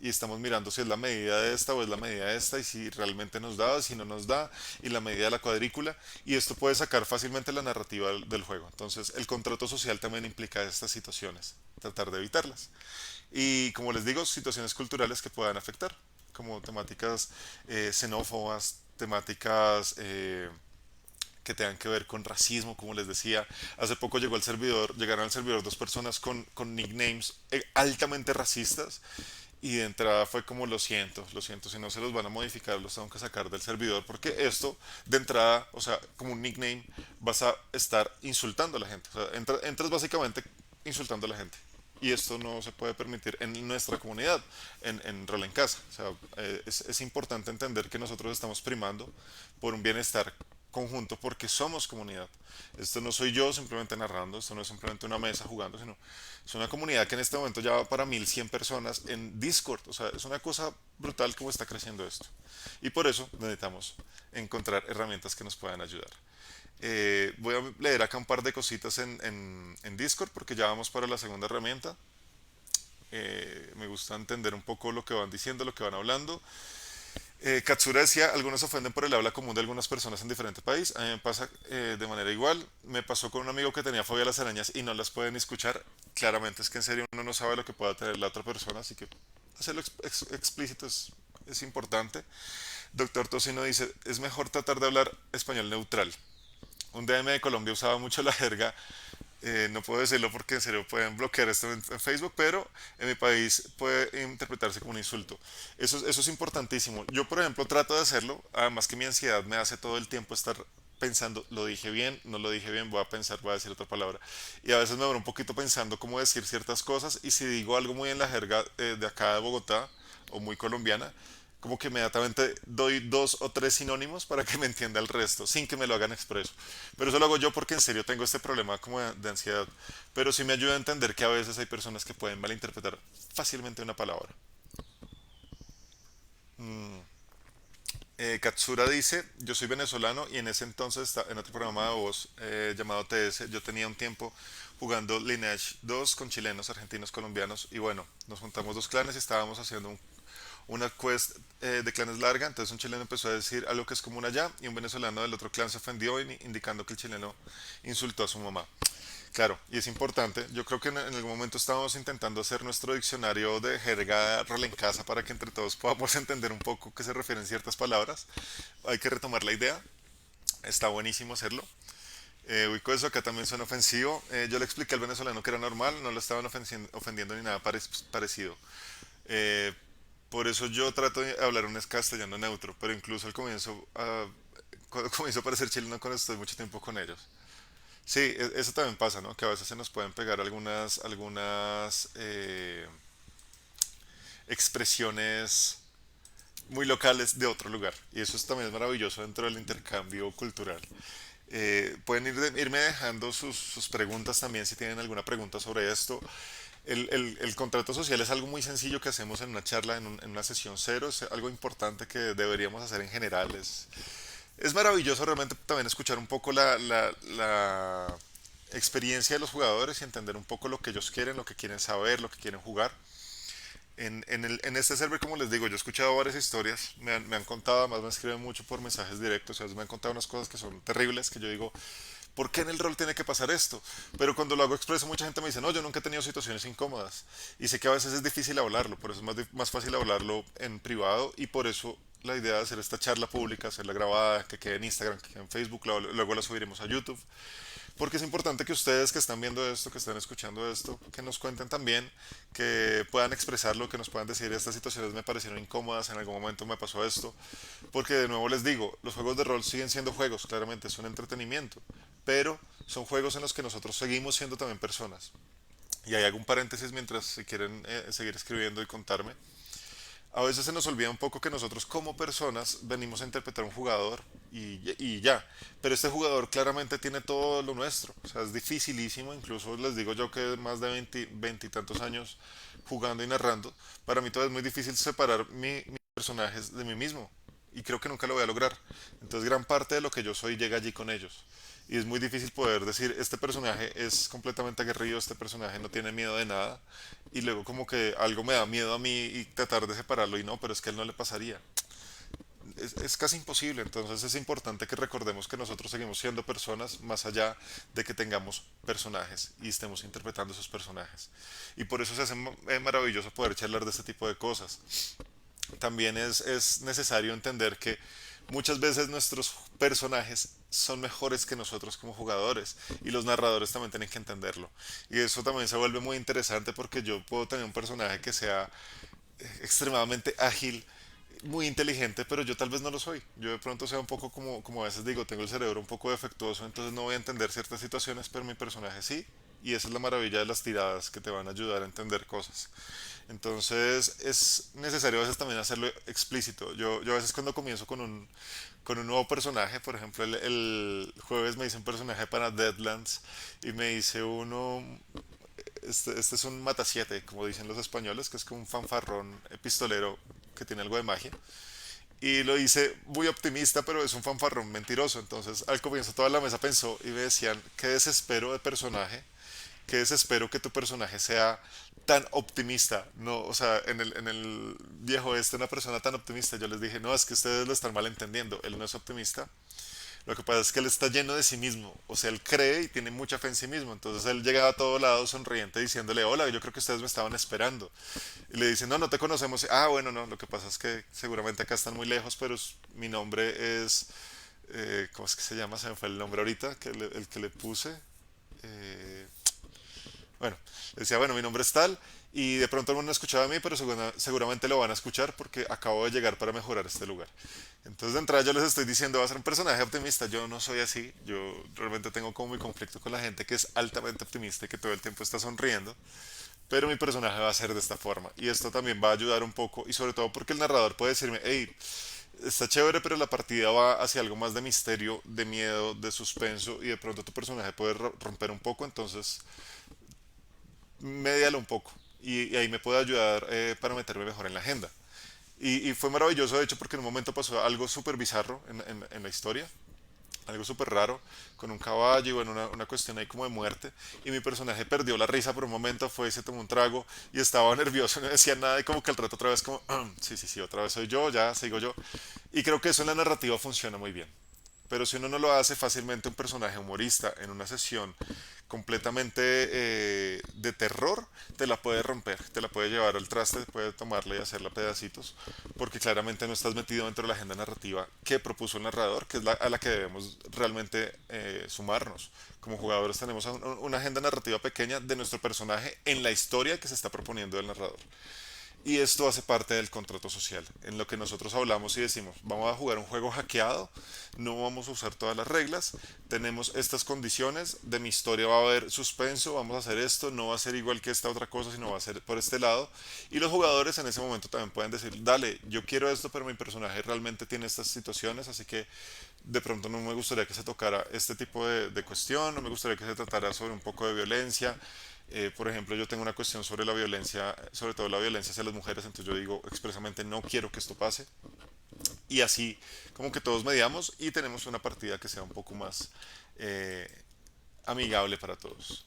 y estamos mirando si es la medida de esta o es la medida de esta y si realmente nos da, si no nos da, y la medida de la cuadrícula, y esto puede sacar fácilmente la narrativa del juego. Entonces, el contrato social también implica estas situaciones, tratar de evitarlas. Y como les digo, situaciones culturales que puedan afectar, como temáticas xenófobas, temáticas que tengan que ver con racismo, como les decía. Hace poco llegaron al servidor dos personas con nicknames altamente racistas y de entrada fue como lo siento, si no se los van a modificar, los tengo que sacar del servidor, porque esto de entrada, o sea, como un nickname, vas a estar insultando a la gente. O sea, entras básicamente insultando a la gente. Y esto no se puede permitir en nuestra comunidad, en Rol en Casa. O sea, es importante entender que nosotros estamos primando por un bienestar conjunto porque somos comunidad. Esto no soy yo simplemente narrando, esto no es simplemente una mesa jugando, sino es una comunidad que en este momento ya va para 1100 personas en Discord. O sea, es una cosa brutal cómo está creciendo esto. Y por eso necesitamos encontrar herramientas que nos puedan ayudar. Voy a leer acá un par de cositas en Discord porque ya vamos para la segunda herramienta. Me gusta entender un poco lo que van diciendo, lo que van hablando. Katsura decía, algunos se ofenden por el habla común de algunas personas en diferentes países. A mí me pasa de manera igual. Me pasó con un amigo que tenía fobia a las arañas y no las pueden escuchar. Claramente es que en serio uno no sabe lo que pueda tener la otra persona, así que hacerlo explícito es importante. Doctor Tocino dice, es mejor tratar de hablar español neutral. Un DM de Colombia usaba mucho la jerga, no puedo decirlo porque en serio pueden bloquear esto en Facebook, pero en mi país puede interpretarse como un insulto. Eso es importantísimo. Yo, por ejemplo, trato de hacerlo, además que mi ansiedad me hace todo el tiempo estar pensando, lo dije bien, no lo dije bien, voy a pensar, voy a decir otra palabra. Y a veces me demoro un poquito pensando cómo decir ciertas cosas y si digo algo muy en la jerga de acá de Bogotá o muy colombiana, como que inmediatamente doy dos o tres sinónimos para que me entienda el resto, sin que me lo hagan expreso. Pero eso lo hago yo porque en serio tengo este problema como de ansiedad. Pero sí me ayuda a entender que a veces hay personas que pueden malinterpretar fácilmente una palabra. Katsura dice, yo soy venezolano y en ese entonces en otro programa de voz llamado TS, yo tenía un tiempo jugando Lineage 2 con chilenos, argentinos, colombianos y bueno, nos juntamos dos clanes y estábamos haciendo una quest de clanes larga, entonces un chileno empezó a decir algo que es común allá y un venezolano del otro clan se ofendió indicando que el chileno insultó a su mamá. Claro, y es importante. Yo creo que en algún momento estábamos intentando hacer nuestro diccionario de jerga rol en casa para que entre todos podamos entender un poco qué se refieren ciertas palabras. Hay que retomar la idea. Está buenísimo hacerlo. Ubico eso, acá también suena ofensivo. Yo le expliqué al venezolano que era normal, no lo estaban ofendiendo ni nada parecido. Eh, por eso yo trato de hablar un castellano neutro, pero incluso al comienzo, cuando comienzo a parecer chileno cuando estoy mucho tiempo con ellos. Sí, eso también pasa, ¿no? Que a veces se nos pueden pegar algunas expresiones muy locales de otro lugar. Y eso también es maravilloso dentro del intercambio cultural. Pueden irme dejando sus preguntas también si tienen alguna pregunta sobre esto. El contrato social es algo muy sencillo que hacemos en una charla, en una sesión cero. Es algo importante que deberíamos hacer en general. Es maravilloso realmente también escuchar un poco la experiencia de los jugadores y entender un poco lo que ellos quieren, lo que quieren saber, lo que quieren jugar. En este server, como les digo, yo he escuchado varias historias, me han contado, además me escriben mucho por mensajes directos, o sea, me han contado unas cosas que son terribles, que yo digo, ¿por qué en el rol tiene que pasar esto? Pero cuando lo hago expreso, mucha gente me dice, no, yo nunca he tenido situaciones incómodas. Y sé que a veces es difícil hablarlo, por eso es más fácil hablarlo en privado y por eso la idea de hacer esta charla pública, hacerla grabada, que quede en Instagram, que quede en Facebook, luego la subiremos a YouTube. Porque es importante que ustedes que están viendo esto, que están escuchando esto, que nos cuenten también, que puedan expresarlo, que nos puedan decir estas situaciones me parecieron incómodas, en algún momento me pasó esto. Porque de nuevo les digo, los juegos de rol siguen siendo juegos, claramente es un entretenimiento, pero son juegos en los que nosotros seguimos siendo también personas. Y hay algún paréntesis mientras si quieren seguir escribiendo y contarme. A veces se nos olvida un poco que nosotros como personas venimos a interpretar a un jugador y ya. Pero este jugador claramente tiene todo lo nuestro. O sea, es dificilísimo. Incluso les digo yo que más de 20 y tantos años jugando y narrando, para mí todavía es muy difícil separar mis personajes de mí mismo. Y creo que nunca lo voy a lograr. Entonces gran parte de lo que yo soy llega allí con ellos. Y es muy difícil poder decir, este personaje es completamente aguerrido, este personaje no tiene miedo de nada, y luego como que algo me da miedo a mí y tratar de separarlo y no, pero es que a él no le pasaría. Es casi imposible, entonces es importante que recordemos que nosotros seguimos siendo personas más allá de que tengamos personajes y estemos interpretando esos personajes. Y por eso se hace maravilloso poder charlar de este tipo de cosas. También es necesario entender que muchas veces nuestros personajes son mejores que nosotros como jugadores y los narradores también tienen que entenderlo. Y eso también se vuelve muy interesante porque yo puedo tener un personaje que sea extremadamente ágil, muy inteligente, pero yo tal vez no lo soy. Yo de pronto sea un poco como a veces digo, tengo el cerebro un poco defectuoso, entonces no voy a entender ciertas situaciones, pero mi personaje sí. Y esa es la maravilla de las tiradas que te van a ayudar a entender cosas. Entonces es necesario a veces también hacerlo explícito. Yo a veces cuando comienzo con un nuevo personaje, por ejemplo el jueves me hice un personaje para Deadlands y me hice uno, este es un mata siete, como dicen los españoles, que es como un fanfarrón pistolero que tiene algo de magia. Y lo hice muy optimista, pero es un fanfarrón mentiroso. Entonces al comienzo toda la mesa pensó y me decían, qué desespero de personaje, qué desespero que tu personaje sea tan optimista. No, o sea, en el viejo este, una persona tan optimista. Yo les dije, no, es que ustedes lo están malentendiendo. Él no es optimista. Lo que pasa es que él está lleno de sí mismo. O sea, él cree y tiene mucha fe en sí mismo. Entonces él llegaba a todo lado sonriente diciéndole, hola, yo creo que ustedes me estaban esperando. Y le dicen, no, no te conocemos. Ah, bueno, no, lo que pasa es que seguramente acá están muy lejos, pero mi nombre es, ¿cómo es que se llama? Se me fue el nombre ahorita, el que le puse. Eh, bueno, decía, bueno, mi nombre es tal y de pronto no escuchaba a mí, pero seguramente lo van a escuchar porque acabo de llegar para mejorar este lugar. Entonces de entrada yo les estoy diciendo, va a ser un personaje optimista. Yo no soy así, yo realmente tengo como mi conflicto con la gente que es altamente optimista y que todo el tiempo está sonriendo, pero mi personaje va a ser de esta forma. Y esto también va a ayudar un poco y sobre todo porque el narrador puede decirme, hey, está chévere, pero la partida va hacia algo más de misterio, de miedo, de suspenso y de pronto tu personaje puede romper un poco, entonces médialo un poco y ahí me puede ayudar para meterme mejor en la agenda. Y fue maravilloso, de hecho, porque en un momento pasó algo súper bizarro en la historia, algo súper raro, con un caballo y bueno, una cuestión ahí como de muerte. Y mi personaje perdió la risa por un momento, fue y se tomó un trago y estaba nervioso, no decía nada y como que al rato otra vez como, sí, sí, sí, otra vez soy yo, ya sigo yo. Y creo que eso en la narrativa funciona muy bien. Pero si uno no lo hace fácilmente un personaje humorista en una sesión completamente de terror, te la puede romper, te la puede llevar al traste, puede tomarla y hacerla pedacitos, porque claramente no estás metido dentro de la agenda narrativa que propuso el narrador, que es a la que debemos realmente sumarnos. Como jugadores tenemos una agenda narrativa pequeña de nuestro personaje en la historia que se está proponiendo el narrador. Y esto hace parte del contrato social, en lo que nosotros hablamos y decimos, vamos a jugar un juego hackeado, no vamos a usar todas las reglas, tenemos estas condiciones, de mi historia va a haber suspenso, vamos a hacer esto, no va a ser igual que esta otra cosa, sino va a ser por este lado. Y los jugadores en ese momento también pueden decir, dale, yo quiero esto, pero mi personaje realmente tiene estas situaciones, así que de pronto no me gustaría que se tocara este tipo de cuestión, no me gustaría que se tratara sobre un poco de violencia. Por ejemplo, yo tengo una cuestión sobre la violencia, sobre todo la violencia hacia las mujeres, entonces yo digo expresamente no quiero que esto pase. Y así como que todos mediamos y tenemos una partida que sea un poco más eh, amigable para todos.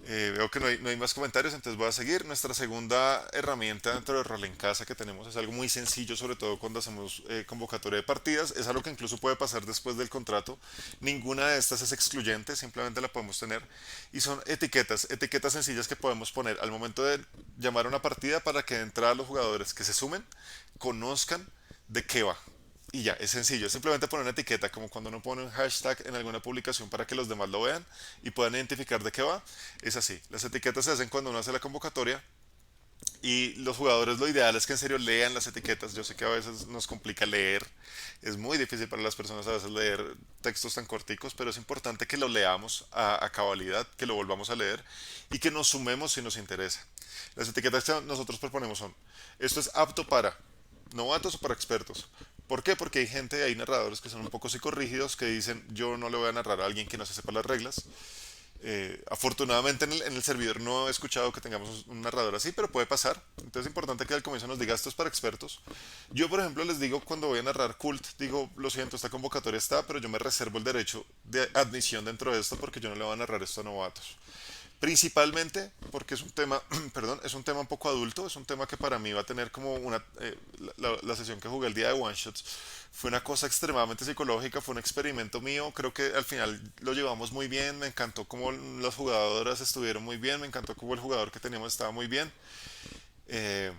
Veo que no hay más comentarios, entonces voy a seguir. Nuestra segunda herramienta dentro de Rol en Casa que tenemos es algo muy sencillo, sobre todo cuando hacemos convocatoria de partidas. Es algo que incluso puede pasar después del contrato. Ninguna de estas es excluyente, simplemente la podemos tener. Y son etiquetas, etiquetas sencillas que podemos poner al momento de llamar a una partida para que de entrada los jugadores que se sumen conozcan de qué va. Y ya, es sencillo, es simplemente poner una etiqueta, como cuando uno pone un hashtag en alguna publicación para que los demás lo vean y puedan identificar de qué va. Es así, las etiquetas se hacen cuando uno hace la convocatoria y los jugadores lo ideal es que en serio lean las etiquetas. Yo sé que a veces nos complica leer, es muy difícil para las personas a veces leer textos tan corticos, pero es importante que lo leamos a cabalidad, que lo volvamos a leer y que nos sumemos si nos interesa. Las etiquetas que nosotros proponemos son, esto es apto para novatos o para expertos. ¿Por qué? Porque hay gente, hay narradores que son un poco psicorrígidos que dicen yo no le voy a narrar a alguien que no se sepa las reglas. Afortunadamente en el servidor no he escuchado que tengamos un narrador así, pero puede pasar. Entonces es importante que al comienzo nos diga esto es para expertos. Yo, por ejemplo, les digo cuando voy a narrar Cult, digo, lo siento, esta convocatoria está, pero yo me reservo el derecho de admisión dentro de esto porque yo no le voy a narrar esto a novatos. Principalmente porque es un tema, perdón, es un tema un poco adulto, es un tema que para mí va a tener como una, la sesión que jugué el día de One Shots fue una cosa extremadamente psicológica, fue un experimento mío, creo que al final lo llevamos muy bien, me encantó cómo las jugadoras estuvieron muy bien, me encantó cómo el jugador que teníamos estaba muy bien, eh,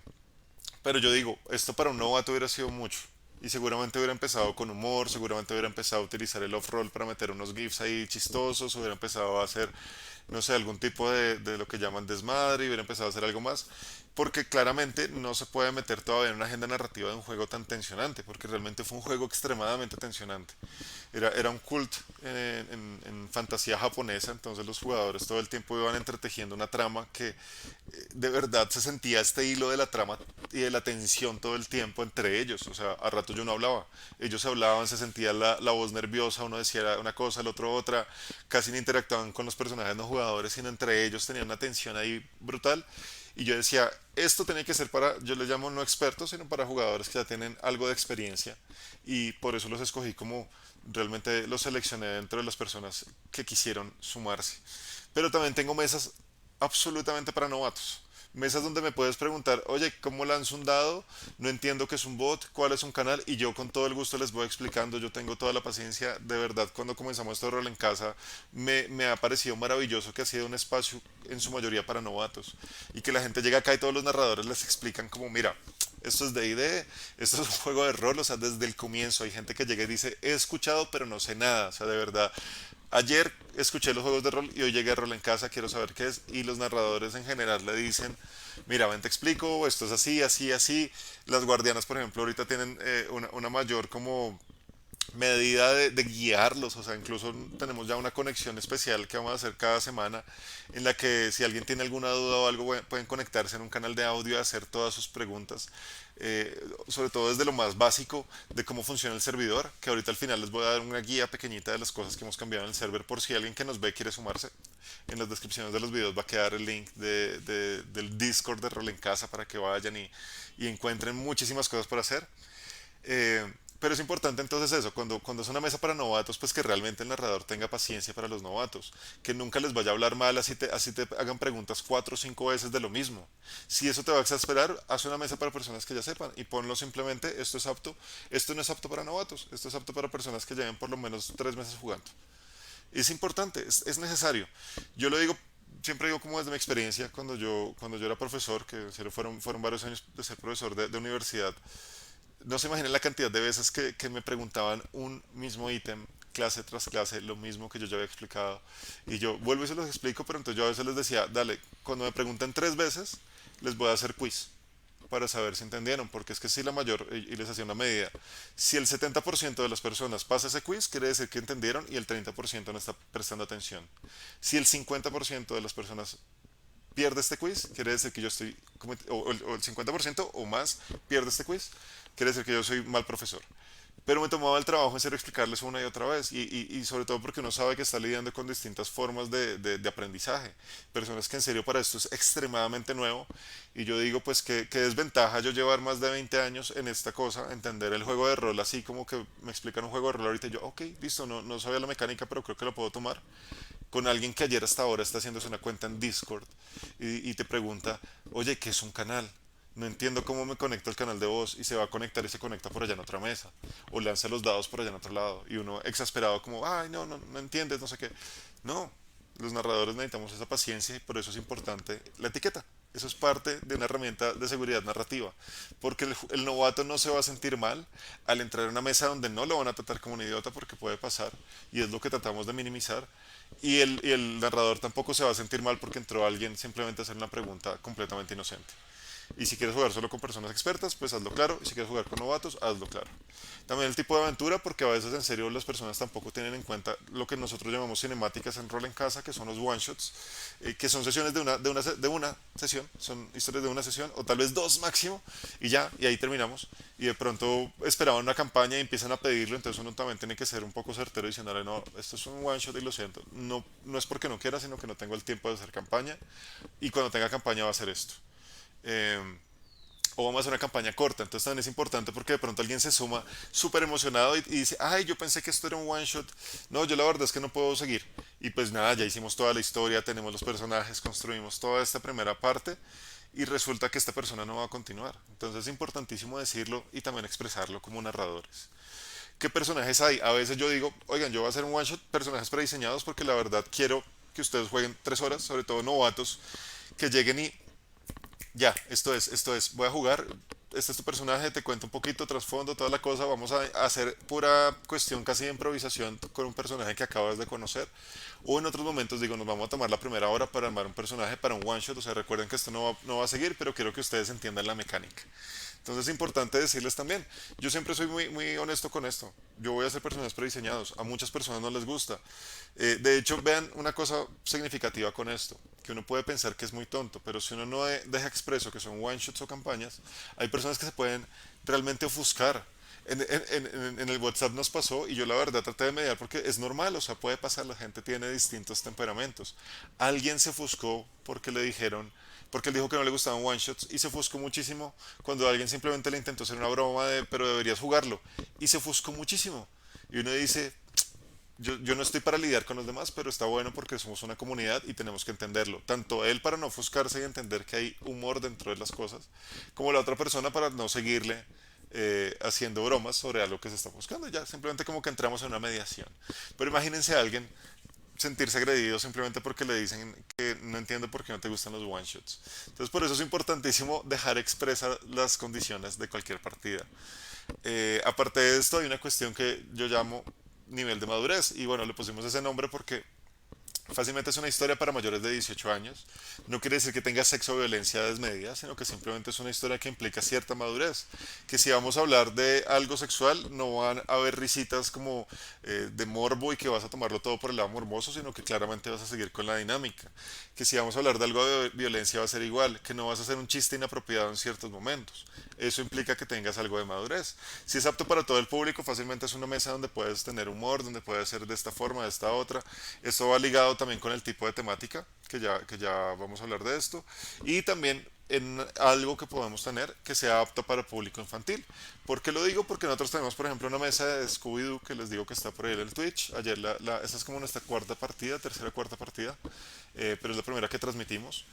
pero yo digo, esto para un novato hubiera sido mucho. Y seguramente hubiera empezado con humor, seguramente hubiera empezado a utilizar el off-roll para meter unos GIFs ahí chistosos, hubiera empezado a hacer, no sé, algún tipo de lo que llaman desmadre y hubiera empezado a hacer algo más. porque claramente no se puede meter todavía en una agenda narrativa de un juego tan tensionante, porque realmente fue un juego extremadamente tensionante. Era un cult en fantasía japonesa, entonces los jugadores todo el tiempo iban entretejiendo una trama que de verdad se sentía este hilo de la trama y de la tensión todo el tiempo entre ellos. O sea, a rato yo no hablaba, ellos hablaban, se sentía la voz nerviosa, uno decía una cosa, el otro otra, casi no interactuaban con los personajes no jugadores, sino entre ellos tenían una tensión ahí brutal. Y yo decía, esto tenía que ser para, yo le llamo no expertos, sino para jugadores que ya tienen algo de experiencia. Y por eso los escogí como realmente los seleccioné dentro de las personas que quisieron sumarse. Pero también tengo mesas absolutamente para novatos. Mesas donde me puedes preguntar, oye, ¿cómo lanzo un dado? No entiendo qué es un bot, cuál es un canal, y yo con todo el gusto les voy explicando, yo tengo toda la paciencia, de verdad, cuando comenzamos este rol en casa, me ha parecido maravilloso que ha sido un espacio en su mayoría para novatos, y que la gente llega acá y todos los narradores les explican como, mira, esto es D&D, esto es un juego de rol, o sea, desde el comienzo hay gente que llega y dice, he escuchado pero no sé nada, o sea, de verdad, ayer escuché los juegos de rol y hoy llegué a rol en casa, quiero saber qué es. Y los narradores en general le dicen, mira, ven te explico, esto es así, así, así. Las guardianas, por ejemplo, ahorita tienen una mayor como medida de guiarlos, o sea, incluso tenemos ya una conexión especial que vamos a hacer cada semana en la que si alguien tiene alguna duda o algo pueden conectarse en un canal de audio y hacer todas sus preguntas, sobre todo desde lo más básico de cómo funciona el servidor, que ahorita al final les voy a dar una guía pequeñita de las cosas que hemos cambiado en el server por si alguien que nos ve quiere sumarse. En las descripciones de los videos va a quedar el link del Discord de Rol en Casa para que vayan y encuentren muchísimas cosas por hacer. Pero es importante entonces eso, cuando es una mesa para novatos, pues que realmente el narrador tenga paciencia para los novatos, que nunca les vaya a hablar mal así te hagan preguntas 4 o 5 veces de lo mismo. Si eso te va a exasperar, haz una mesa para personas que ya sepan y ponlo simplemente, esto es apto, esto no es apto para novatos, esto es apto para personas que lleven por lo menos 3 meses jugando. Es importante, es necesario. Yo lo digo, siempre digo como desde mi experiencia, cuando yo era profesor, que en serio fueron varios años de ser profesor de universidad, no se imaginan la cantidad de veces que me preguntaban un mismo ítem, clase tras clase, lo mismo que yo ya había explicado. Y yo vuelvo y se los explico, pero entonces yo a veces les decía, dale, cuando me pregunten 3 veces, les voy a hacer quiz para saber si entendieron, porque es que si la mayor, y les hacía una medida, si el 70% de las personas pasa ese quiz, quiere decir que entendieron y el 30% no está prestando atención. Si el 50% de las personas pierde este quiz, quiere decir que yo estoy, o el 50% o más pierde este quiz, quiere decir que yo soy mal profesor. Pero me tomaba el trabajo en serio explicarles una y otra vez, y sobre todo porque uno sabe que está lidiando con distintas formas de aprendizaje, personas que en serio para esto es extremadamente nuevo, y yo digo pues que desventaja yo llevar más de 20 años en esta cosa, entender el juego de rol así como que me explican un juego de rol ahorita y yo, ok, listo, no sabía la mecánica, pero creo que lo puedo tomar, con alguien que ayer hasta ahora está haciéndose una cuenta en Discord y te pregunta, oye, ¿qué es un canal? No entiendo cómo me conecto al canal de voz y se va a conectar y se conecta por allá en otra mesa. O lanza los dados por allá en otro lado. Y uno exasperado como, ay, no entiendes, no sé qué. No, los narradores necesitamos esa paciencia y por eso es importante la etiqueta. Eso es parte de una herramienta de seguridad narrativa. Porque el novato no se va a sentir mal al entrar en una mesa donde no lo van a tratar como un idiota porque puede pasar. Y es lo que tratamos de minimizar. Y el narrador tampoco se va a sentir mal porque entró alguien simplemente a hacer una pregunta completamente inocente. Y si quieres jugar solo con personas expertas, pues hazlo claro. Y si quieres jugar con novatos, hazlo claro. También el tipo de aventura, porque a veces en serio las personas tampoco tienen en cuenta lo que nosotros llamamos cinemáticas en rol en casa, que son los one shots, que son sesiones de una sesión, son historias de una sesión, o tal vez dos máximo, y ya, y ahí terminamos. Y de pronto esperaban una campaña y empiezan a pedirlo, entonces uno también tiene que ser un poco certero diciéndole, no, esto es un one shot y lo siento. No es porque no quiera, sino que no tengo el tiempo de hacer campaña, y cuando tenga campaña va a hacer esto. Eh, o vamos a hacer una campaña corta. Entonces también es importante porque de pronto alguien se suma súper emocionado y dice, ay, yo pensé que esto era un one shot. No, yo la verdad es que no puedo seguir. Y pues nada, ya hicimos toda la historia, tenemos los personajes, construimos toda esta primera parte y resulta que esta persona no va a continuar. Entonces es importantísimo decirlo y también expresarlo como narradores. ¿Qué personajes hay? A veces yo digo, oigan, yo voy a hacer un one shot, personajes prediseñados porque la verdad quiero que ustedes jueguen 3 horas, sobre todo novatos, que lleguen y ya, esto es, voy a jugar. este es tu personaje, te cuento un poquito, trasfondo, toda la cosa, vamos a hacer pura cuestión casi de improvisación con un personaje que acabas de conocer. O en otros momentos digo, nos vamos a tomar la primera hora para armar un personaje para un one shot, o sea, recuerden que esto no va a seguir, pero quiero que ustedes entiendan la mecánica. Entonces es importante decirles también, yo siempre soy muy honesto con esto. Yo voy a hacer personajes prediseñados, a muchas personas no les gusta. De hecho, vean una cosa significativa con esto, que uno puede pensar que es muy tonto, pero si uno no deja expreso que son one shots o campañas, hay personas que se pueden realmente ofuscar. En el WhatsApp nos pasó y yo la verdad traté de mediar porque es normal, o sea, puede pasar, la gente tiene distintos temperamentos. Alguien se ofuscó porque le dijeron, porque él dijo que no le gustaban one shots y se ofuscó muchísimo cuando alguien simplemente le intentó hacer una broma de, pero deberías jugarlo y se ofuscó muchísimo. Y uno dice, yo no estoy para lidiar con los demás, pero está bueno porque somos una comunidad y tenemos que entenderlo. Tanto él para no ofuscarse y entender que hay humor dentro de las cosas, como la otra persona para no seguirle haciendo bromas sobre algo que se está buscando. Ya, simplemente como que entramos en una mediación. Pero imagínense a alguien sentirse agredido simplemente porque le dicen que no entiende por qué no te gustan los one shots. Entonces por eso es importantísimo dejar expresar las condiciones de cualquier partida. Aparte de esto hay una cuestión que yo llamo nivel de madurez y bueno, le pusimos ese nombre porque fácilmente es una historia para mayores de 18 años. No quiere decir que tenga sexo o violencia desmedida, sino que simplemente es una historia que implica cierta madurez. Que si vamos a hablar de algo sexual, no van a haber risitas como de morbo y que vas a tomarlo todo por el lado morboso, sino que claramente vas a seguir con la dinámica. Que si vamos a hablar de algo de violencia va a ser igual, que no vas a hacer un chiste inapropiado en ciertos momentos. Eso implica que tengas algo de madurez. Si es apto para todo el público, fácilmente es una mesa donde puedes tener humor, donde puedes ser de esta forma, de esta otra. Esto va ligado también con el tipo de temática, que ya vamos a hablar de esto. Y también en algo que podemos tener que sea apto para público infantil. ¿Por qué lo digo? Porque nosotros tenemos, por ejemplo, una mesa de Scooby-Doo que les digo que está por ahí en el Twitch. Ayer, esa es como nuestra cuarta partida, tercera o cuarta partida, pero es la primera que transmitimos.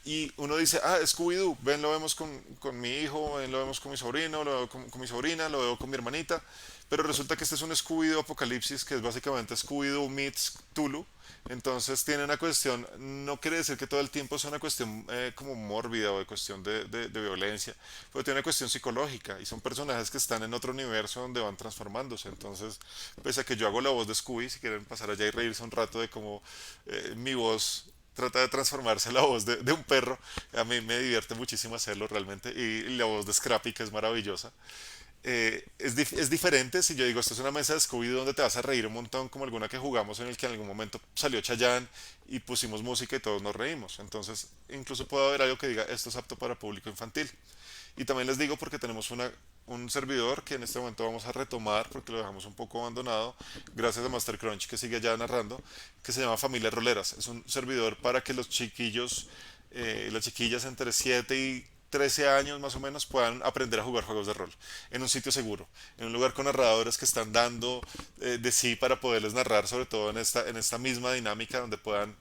Y uno dice, ah, Scooby-Doo, ven, lo vemos con mi hijo, ven, lo vemos con mi sobrino, lo veo con mi sobrina, lo veo con mi hermanita, pero resulta que este es un Scooby-Doo Apocalipsis, que es básicamente Scooby-Doo meets Tulu, entonces tiene una cuestión, no quiere decir que todo el tiempo sea una cuestión como mórbida o de cuestión de violencia, pero tiene una cuestión psicológica y son personajes que están en otro universo donde van transformándose, entonces, pese a que yo hago la voz de Scooby, si quieren pasar allá y reírse un rato de cómo mi voz trata de transformarse en la voz de un perro. A mí me divierte muchísimo hacerlo realmente. Y la voz de Scrappy, que es maravillosa. Es diferente si yo digo, esto es una mesa de Scooby donde te vas a reír un montón, como alguna que jugamos en el que en algún momento salió Chayanne y pusimos música y todos nos reímos. Entonces, incluso puede haber algo que diga, esto es apto para público infantil. Y también les digo porque tenemos un servidor que en este momento vamos a retomar porque lo dejamos un poco abandonado, gracias a Master Crunch que sigue ya narrando, que se llama Familias Roleras. Es un servidor para que los chiquillos, las chiquillas entre 7 y 13 años más o menos puedan aprender a jugar juegos de rol en un sitio seguro, en un lugar con narradores que están dando de sí para poderles narrar, sobre todo en esta misma dinámica donde puedan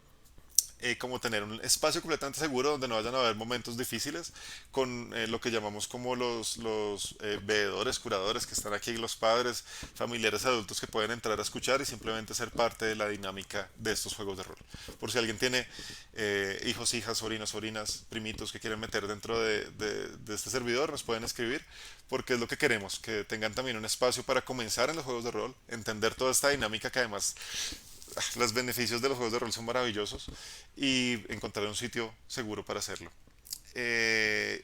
como tener un espacio completamente seguro donde no vayan a haber momentos difíciles con lo que llamamos como los veedores, curadores que están aquí, los padres, familiares adultos que pueden entrar a escuchar y simplemente ser parte de la dinámica de estos juegos de rol. Por si alguien tiene hijos, hijas, sobrinos, sobrinas, primitos que quieren meter dentro de este servidor, nos pueden escribir porque es lo que queremos, que tengan también un espacio para comenzar en los juegos de rol, entender toda esta dinámica que además los beneficios de los juegos de rol son maravillosos y encontrar un sitio seguro para hacerlo.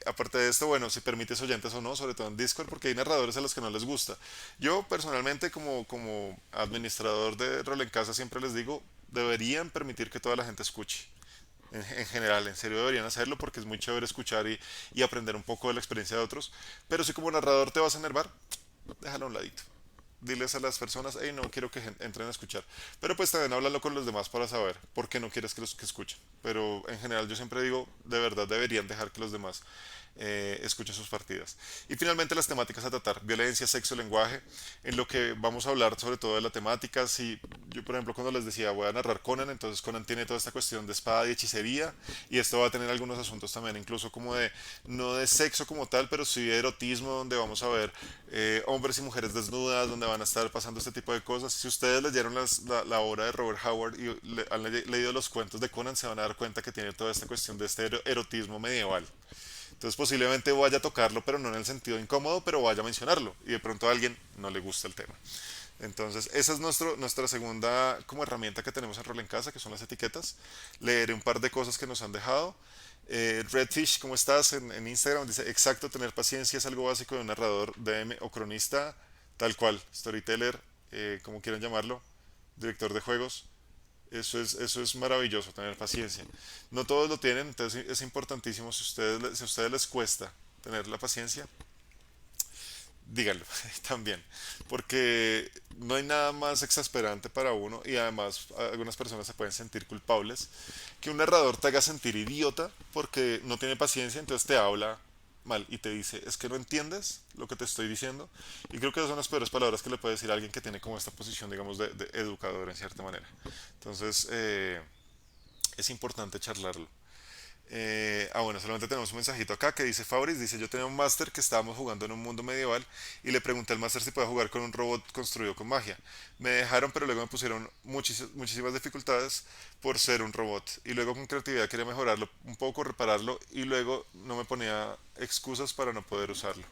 Aparte de esto, bueno, si permites oyentes o no, sobre todo en Discord, porque hay narradores a los que no les gusta. Yo personalmente, como administrador de rol en casa, siempre les digo, deberían permitir que toda la gente escuche. En general, en serio deberían hacerlo porque es muy chévere escuchar y aprender un poco de la experiencia de otros. Pero si como narrador te vas a enervar, déjalo a un ladito, diles a las personas, hey, no quiero que entren a escuchar. Pero pues también háblalo con los demás para saber por qué no quieres que los que escuchen. Pero en general yo siempre digo, de verdad deberían dejar que los demás escuchen sus partidas. Y finalmente las temáticas a tratar, violencia, sexo, lenguaje, en lo que vamos a hablar sobre todo de la temática. Si yo, por ejemplo, cuando les decía voy a narrar Conan, entonces Conan tiene toda esta cuestión de espada y hechicería, y esto va a tener algunos asuntos también, incluso como de, no de sexo como tal, pero sí de erotismo, donde vamos a ver hombres y mujeres desnudas, donde van a estar pasando este tipo de cosas. Si ustedes leyeron la obra de Robert Howard y han leído los cuentos de Conan, se van a dar cuenta que tiene toda esta cuestión de este erotismo medieval. Entonces posiblemente vaya a tocarlo, pero no en el sentido incómodo, pero vaya a mencionarlo. Y de pronto a alguien no le gusta el tema. Entonces, esa es nuestra segunda como herramienta que tenemos en Rol en Casa, que son las etiquetas. Leeré un par de cosas que nos han dejado. Redfish, ¿cómo estás? En Instagram dice, exacto, tener paciencia es algo básico de un narrador, DM o cronista, tal cual, storyteller, como quieran llamarlo, director de juegos. Eso es maravilloso, tener paciencia. No todos lo tienen, entonces es importantísimo, si a ustedes les cuesta tener la paciencia, díganlo también, porque no hay nada más exasperante para uno y además algunas personas se pueden sentir culpables que un narrador te haga sentir idiota porque no tiene paciencia, entonces te habla mal y te dice, es que no entiendes lo que te estoy diciendo. Y creo que esas son las peores palabras que le puede decir a alguien que tiene como esta posición, digamos, de educador en cierta manera. Entonces, es importante charlarlo. Bueno, solamente tenemos un mensajito acá que dice Fabris, dice, yo tenía un máster que estábamos jugando en un mundo medieval y le pregunté al máster si podía jugar con un robot construido con magia. Me dejaron, pero luego me pusieron muchísimas dificultades por ser un robot. Y luego con creatividad quería mejorarlo un poco, repararlo y luego no me ponía excusas para no poder usarlo.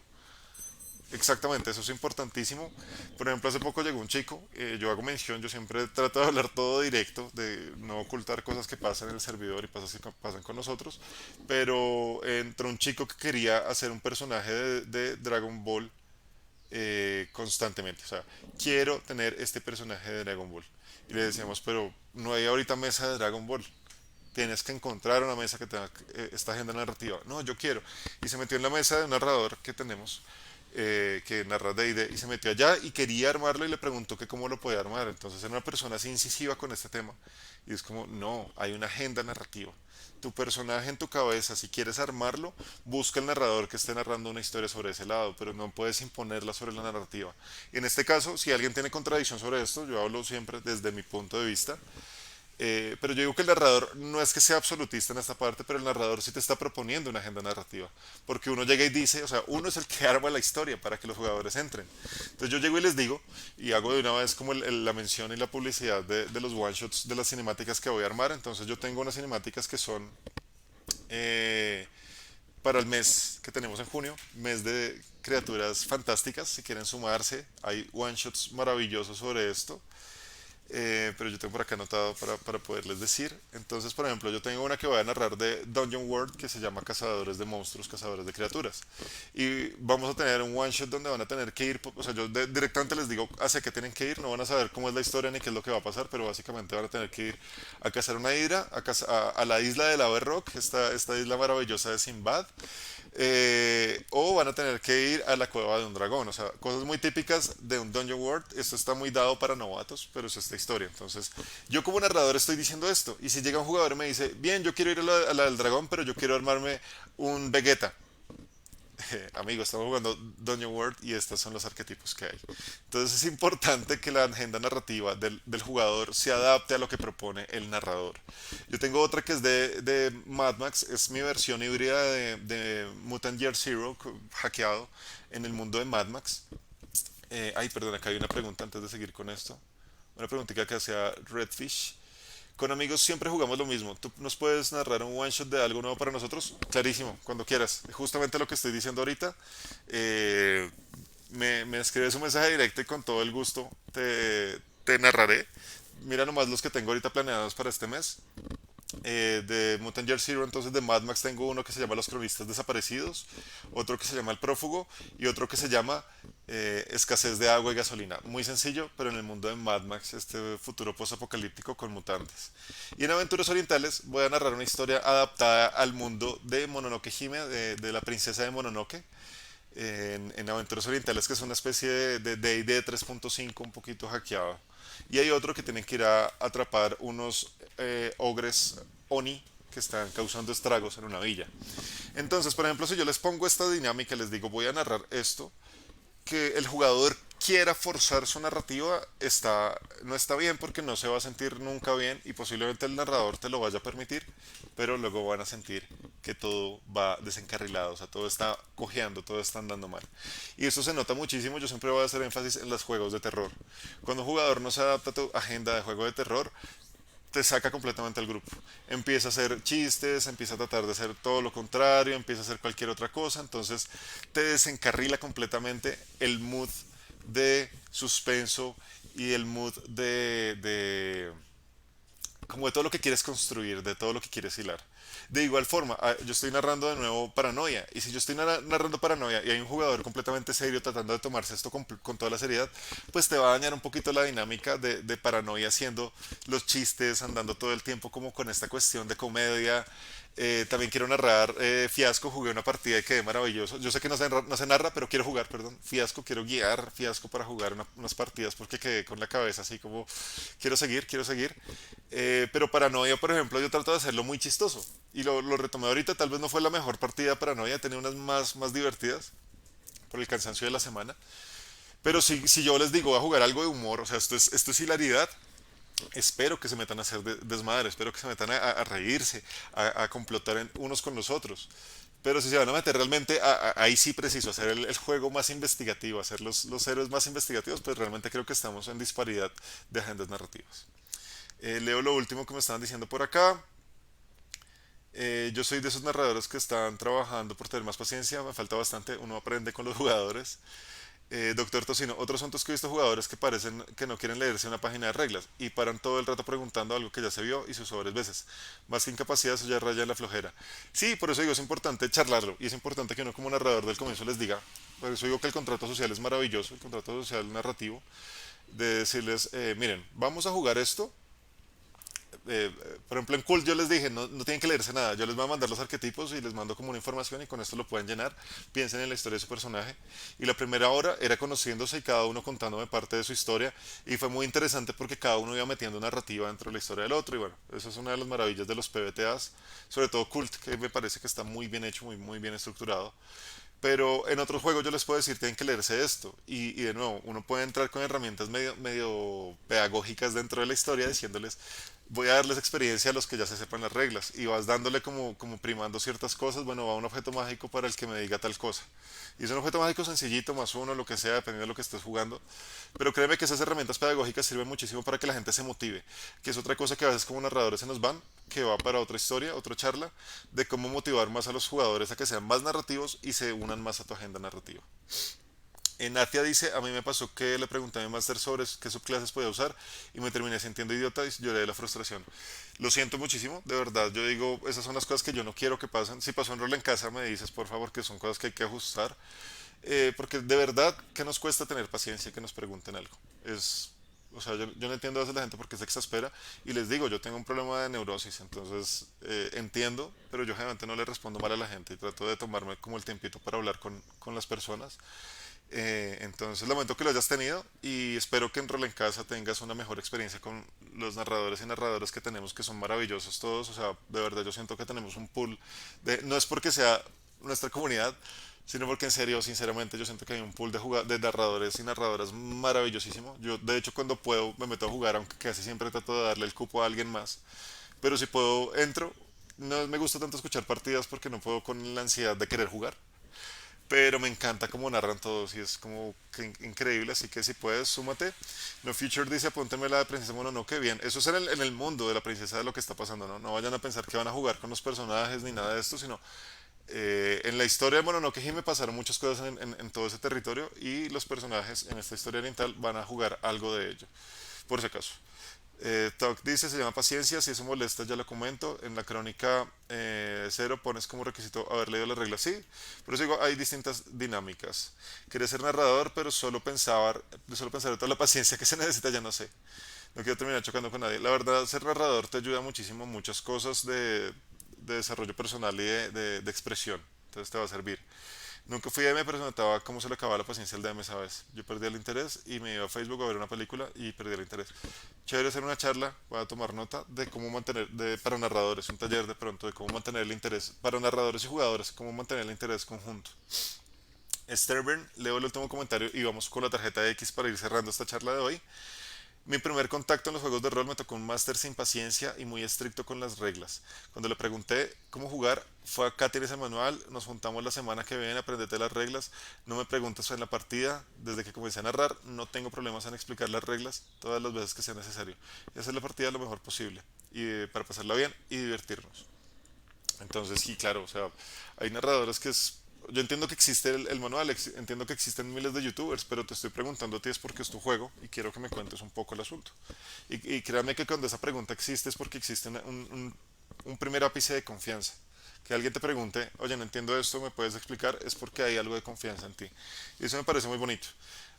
Exactamente, eso es importantísimo. Por ejemplo, hace poco llegó un chico, yo hago mención, yo siempre trato de hablar todo directo, de no ocultar cosas que pasan en el servidor y pasan con nosotros, pero entró un chico que quería hacer un personaje de Dragon Ball constantemente, o sea, quiero tener este personaje de Dragon Ball. Y le decíamos, pero no hay ahorita mesa de Dragon Ball, tienes que encontrar una mesa que tenga esta agenda narrativa. No, yo quiero. Y se metió en la mesa de un narrador que tenemos, que narra D&D, y se metió allá y quería armarlo y le preguntó que cómo lo podía armar. Entonces era una persona así incisiva con este tema. Y es como, no, hay una agenda narrativa. Tu personaje en tu cabeza, si quieres armarlo, busca el narrador que esté narrando una historia sobre ese lado, pero no puedes imponerla sobre la narrativa. Y en este caso, si alguien tiene contradicción sobre esto, yo hablo siempre desde mi punto de vista, pero yo digo que el narrador no es que sea absolutista en esta parte, pero el narrador sí te está proponiendo una agenda narrativa. Porque uno llega y dice, o sea, uno es el que arma la historia para que los jugadores entren. Entonces yo llego y les digo, y hago de una vez como la mención y la publicidad de los one shots de las cinemáticas que voy a armar. Entonces yo tengo unas cinemáticas que son eh, para el mes que tenemos en junio, mes de criaturas fantásticas. Si quieren sumarse, hay one shots maravillosos sobre esto. Pero yo tengo por acá anotado para poderles decir. Entonces, por ejemplo, yo tengo una que voy a narrar de Dungeon World que se llama Cazadores de Monstruos, Cazadores de Criaturas. Y vamos a tener un one shot donde van a tener que ir, o sea, yo directamente les digo hacia qué tienen que ir, no van a saber cómo es la historia ni qué es lo que va a pasar, pero básicamente van a tener que ir a cazar una hidra, a la isla de la Rock, esta isla maravillosa de Sinbad, o van a tener que ir a la cueva de un dragón, o sea, cosas muy típicas de un Dungeon World. Esto está muy dado para novatos, pero es esta historia. Entonces, yo como narrador estoy diciendo esto, y si llega un jugador y me dice, bien, yo quiero ir a la del dragón, pero yo quiero armarme un Vegeta. Amigo, estamos jugando Dungeon World y estos son los arquetipos que hay. Entonces es importante que la agenda narrativa del jugador se adapte a lo que propone el narrador. Yo tengo otra que es de Mad Max, es mi versión híbrida de Mutant Year Zero, hackeado en el mundo de Mad Max. Ay, perdón, acá hay una pregunta antes de seguir con esto. Una preguntita que hacía Redfish. Con amigos siempre jugamos lo mismo. ¿Tú nos puedes narrar un one shot de algo nuevo para nosotros? Clarísimo, cuando quieras. Justamente lo que estoy diciendo ahorita. Eh, me escribes un mensaje directo y con todo el gusto te narraré. Mira nomás los que tengo ahorita planeados para este mes. De Mutant Year Zero, entonces de Mad Max tengo uno que se llama Los Cronistas Desaparecidos, otro que se llama El Prófugo y otro que se llama Escasez de agua y gasolina. Muy sencillo, pero en el mundo de Mad Max, este futuro post-apocalíptico con mutantes. Y en Aventuras Orientales voy a narrar una historia adaptada al mundo de Mononoke Hime, de la princesa de Mononoke. En Aventuras Orientales, que es una especie de D&D 3.5 un poquito hackeado. Y hay otro que tienen que ir a atrapar unos ogres Oni que están causando estragos en una villa. Entonces, por ejemplo, si yo les pongo esta dinámica, les digo, voy a narrar esto, que el jugador quiera forzar su narrativa no está bien porque no se va a sentir nunca bien y posiblemente el narrador te lo vaya a permitir, pero luego van a sentir que todo va desencarrilado, o sea, todo está cojeando, todo está andando mal. Y eso se nota muchísimo, yo siempre voy a hacer énfasis en los juegos de terror. Cuando un jugador no se adapta a tu agenda de juego de terror, te saca completamente al grupo. Empieza a hacer chistes, empieza a tratar de hacer todo lo contrario, empieza a hacer cualquier otra cosa, entonces te desencarrila completamente el mood de suspenso y el mood como de todo lo que quieres construir, de todo lo que quieres hilar. De igual forma, yo estoy narrando de nuevo Paranoia, y si yo estoy narrando Paranoia y hay un jugador completamente serio tratando de tomarse esto con toda la seriedad, pues te va a dañar un poquito la dinámica de Paranoia, haciendo los chistes, andando todo el tiempo como con esta cuestión de comedia. También quiero narrar Fiasco, jugué una partida y quedé maravilloso. Yo sé que no se narra, pero quiero jugar, perdón. Fiasco, quiero guiar Fiasco para jugar unas partidas porque quedé con la cabeza así como quiero seguir, quiero seguir. Pero Paranoia, por ejemplo, yo trato de hacerlo muy chistoso. Y lo retomé ahorita, tal vez no fue la mejor partida de Paranoia, tenía unas más divertidas por el cansancio de la semana. Pero si yo les digo, voy a jugar algo de humor, o sea, esto es hilaridad, espero que se metan a hacer desmadre, espero que se metan a reírse, a complotar unos con los otros. Pero si se van a meter realmente, ahí sí preciso, hacer el juego más investigativo, hacer los héroes más investigativos, pues realmente creo que estamos en disparidad de agendas narrativas. Leo lo último que me estaban diciendo por acá. Yo soy de esos narradores que están trabajando por tener más paciencia, me falta bastante, uno aprende con los jugadores. Doctor Tocino, otros asuntos que he visto jugadores que parecen que no quieren leerse una página de reglas y paran todo el rato preguntando algo que ya se vio y se usó varias veces. Más que incapacidad, eso ya raya en la flojera. Sí, por eso digo, es importante charlarlo y es importante que uno como narrador del comienzo les diga. Por eso digo que el contrato social es maravilloso, el contrato social narrativo, de decirles, miren, vamos a jugar esto, por ejemplo, en Cult yo les dije, no tienen que leerse nada, yo les voy a mandar los arquetipos y les mando como una información y con esto lo pueden llenar, piensen en la historia de su personaje. Y la primera hora era conociéndose y cada uno contándome parte de su historia y fue muy interesante porque cada uno iba metiendo narrativa dentro de la historia del otro y bueno, eso es una de las maravillas de los PBTAs, sobre todo Cult, que me parece que está muy bien hecho, muy bien estructurado. Pero en otros juegos yo les puedo decir, tienen que leerse esto. Y de nuevo, uno puede entrar con herramientas medio pedagógicas dentro de la historia diciéndoles, voy a darles experiencia a los que ya se sepan las reglas. Y vas dándole como primando ciertas cosas. Bueno, va un objeto mágico para el que me diga tal cosa. Y es un objeto mágico sencillito, más uno, lo que sea, dependiendo de lo que estés jugando. Pero créeme que esas herramientas pedagógicas sirven muchísimo para que la gente se motive. Que es otra cosa que a veces como narradores se nos van, que va para otra historia, otra charla, de cómo motivar más a los jugadores a que sean más narrativos y se unan más a tu agenda narrativa. Natia dice, a mí me pasó que le pregunté a mi máster sobre qué subclases podía usar y me terminé sintiendo idiota y lloré de la frustración. Lo siento muchísimo, de verdad, yo digo, esas son las cosas que yo no quiero que pasen. Si pasó un rol en casa, me dices, por favor, que son cosas que hay que ajustar, porque de verdad que nos cuesta tener paciencia que nos pregunten algo. O sea, yo no entiendo a veces la gente porque se exaspera y les digo, yo tengo un problema de neurosis, entonces entiendo, pero yo generalmente no le respondo mal a la gente y trato de tomarme como el tiempito para hablar con las personas. Entonces lamento que lo hayas tenido y espero que en Rol en Casa tengas una mejor experiencia con los narradores y narradoras que tenemos, que son maravillosos todos. O sea, de verdad yo siento que tenemos un pool no es porque sea nuestra comunidad, sino porque en serio, sinceramente, yo siento que hay un pool de narradores y narradoras maravillosísimo. Yo, de hecho, cuando puedo me meto a jugar, aunque casi siempre trato de darle el cupo a alguien más. Pero si puedo, entro. No me gusta tanto escuchar partidas porque no puedo con la ansiedad de querer jugar, pero me encanta cómo narran todos y es como que increíble, así que si puedes, súmate. No Future dice, apúntenme la de Princesa Mononoke, bien, eso es en el mundo de la princesa de lo que está pasando, ¿no? No vayan a pensar que van a jugar con los personajes ni nada de esto, sino en la historia de Mononoke Hime pasaron muchas cosas en todo ese territorio y los personajes en esta historia oriental van a jugar algo de ello, por si acaso. Talk dice, se llama paciencia, si eso molesta ya lo comento. En la crónica cero pones como requisito haber leído las reglas, sí. Pero eso digo, hay distintas dinámicas. Quería ser narrador, pero solo pensar en toda la paciencia que se necesita, ya no sé. No quiero terminar chocando con nadie. La verdad, ser narrador te ayuda muchísimo en muchas cosas de desarrollo personal y de expresión. Entonces te va a servir. Nunca fui DM, pero se notaba cómo se le acababa la paciencia al DM, ¿sabes? Yo perdí el interés y me iba a Facebook a ver una película y perdí el interés. Chévere hacer una charla, voy a tomar nota de cómo mantener, para narradores, un taller de pronto de cómo mantener el interés, para narradores y jugadores, cómo mantener el interés conjunto. Sterburn, leo el último comentario y vamos con la tarjeta X para ir cerrando esta charla de hoy. Mi primer contacto en los juegos de rol me tocó un máster sin paciencia y muy estricto con las reglas. Cuando le pregunté cómo jugar, fue acá tienes el manual, nos juntamos la semana que viene, aprendete las reglas, no me preguntes en la partida, desde que comencé a narrar, no tengo problemas en explicar las reglas todas las veces que sea necesario y hacer la partida lo mejor posible y para pasarla bien y divertirnos. Entonces, sí, claro, o sea, hay narradores que es... Yo entiendo que existe el manual, entiendo que existen miles de youtubers, pero te estoy preguntando a ti es porque es tu juego y quiero que me cuentes un poco el asunto. Y créame que cuando esa pregunta existe es porque existe un primer ápice de confianza. Que alguien te pregunte, oye, no entiendo esto, ¿me puedes explicar? Es porque hay algo de confianza en ti. Y eso me parece muy bonito.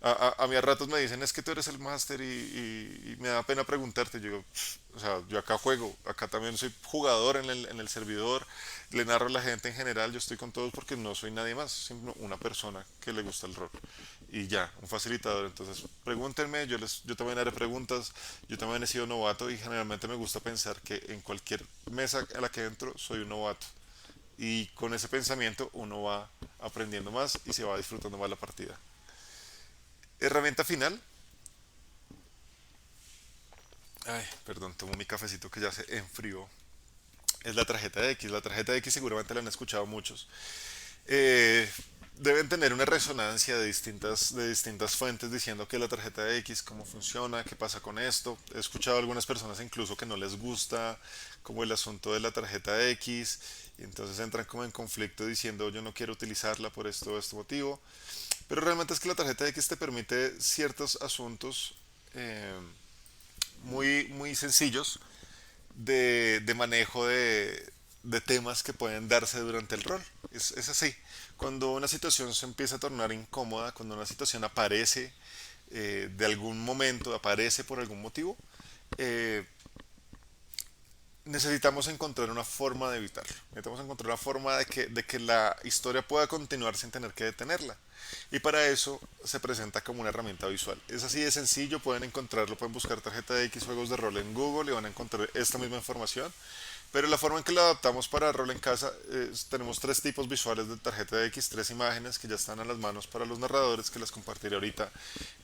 A mí a ratos me dicen, es que tú eres el máster y me da pena preguntarte. Yo digo, o sea, yo acá juego, acá también soy jugador en el servidor, le narro a la gente en general, yo estoy con todos porque no soy nadie más, sino una persona que le gusta el rol. Y ya, un facilitador. Entonces, pregúntenme, yo también haré preguntas, yo también he sido novato y generalmente me gusta pensar que en cualquier mesa a la que entro soy un novato. Y con ese pensamiento uno va aprendiendo más y se va disfrutando más la partida. Herramienta final. Ay, perdón, tomo mi cafecito que ya se enfrió. Es la tarjeta de X. La tarjeta de X seguramente la han escuchado muchos. Eh, Deben tener una resonancia de distintas fuentes diciendo que la tarjeta de X, cómo funciona, qué pasa con esto. He escuchado a algunas personas incluso que no les gusta como el asunto de la tarjeta de X y entonces entran como en conflicto diciendo yo no quiero utilizarla por esto o este motivo. Pero realmente es que la tarjeta de X te permite ciertos asuntos eh, muy sencillos de manejo de temas que pueden darse durante el rol. Es así. Cuando una situación se empieza a tornar incómoda, cuando una situación aparece de algún momento, aparece por algún motivo, eh, necesitamos encontrar una forma de evitarlo. Necesitamos encontrar una forma de que la historia pueda continuar sin tener que detenerla. Y para eso se presenta como una herramienta visual. Es así de sencillo, pueden encontrarlo, pueden buscar tarjeta de X juegos de rol en Google y van a encontrar esta misma información. Pero la forma en que la adaptamos para rol en casa, tenemos tres tipos visuales de tarjeta de X, tres imágenes que ya están a las manos para los narradores, que las compartiré ahorita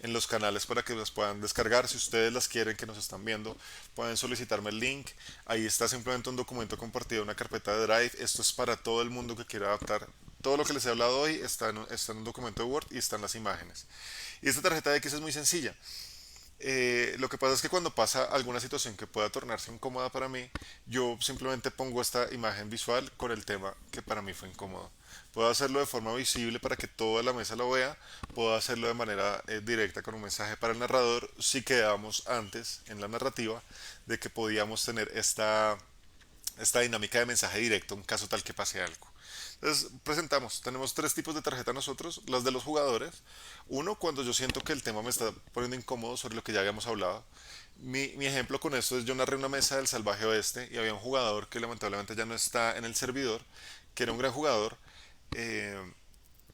en los canales para que las puedan descargar. Si ustedes las quieren, que nos están viendo, pueden solicitarme el link. Ahí está simplemente un documento compartido, una carpeta de Drive. Esto es para todo el mundo que quiera adaptar. Todo lo que les he hablado hoy está en un documento de Word y están las imágenes. Y esta tarjeta de X es muy sencilla. Lo que pasa es que cuando pasa alguna situación que pueda tornarse incómoda para mí, yo simplemente pongo esta imagen visual con el tema que para mí fue incómodo. Puedo hacerlo de forma visible para que toda la mesa lo vea, puedo hacerlo de manera directa con un mensaje para el narrador si quedábamos antes en la narrativa de que podíamos tener esta dinámica de mensaje directo en caso tal que pase algo. Entonces, tenemos tres tipos de tarjeta nosotros, las de los jugadores. Uno, cuando yo siento que el tema me está poniendo incómodo sobre lo que ya habíamos hablado. Mi ejemplo con esto es yo narré una mesa del Salvaje Oeste y había un jugador que lamentablemente ya no está en el servidor, que era un gran jugador. eh,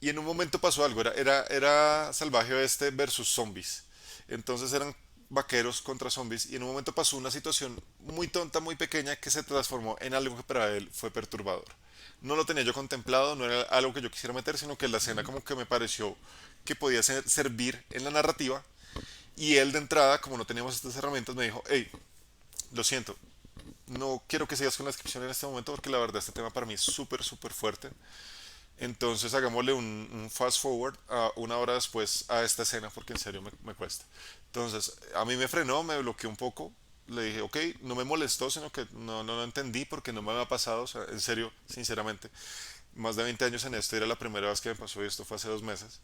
y en un momento pasó algo, era Salvaje Oeste versus zombies. Entonces eran vaqueros contra zombies y en un momento pasó una situación muy tonta, muy pequeña que se transformó en algo que para él fue perturbador. No lo tenía yo contemplado, no era algo que yo quisiera meter, sino que la escena como que me pareció que podía servir en la narrativa y él de entrada, como no teníamos estas herramientas, me dijo, hey, lo siento, no quiero que sigas con la descripción en este momento porque la verdad este tema para mí es súper fuerte. Entonces hagámosle un fast forward a una hora después a esta escena porque en serio me cuesta. Entonces a mí me frenó, me bloqueó un poco. Le dije, ok, no me molestó, sino que no lo entendí porque no me había pasado. O sea, en serio, sinceramente, más de 20 años en esto, era la primera vez que me pasó y esto fue hace 2 meses.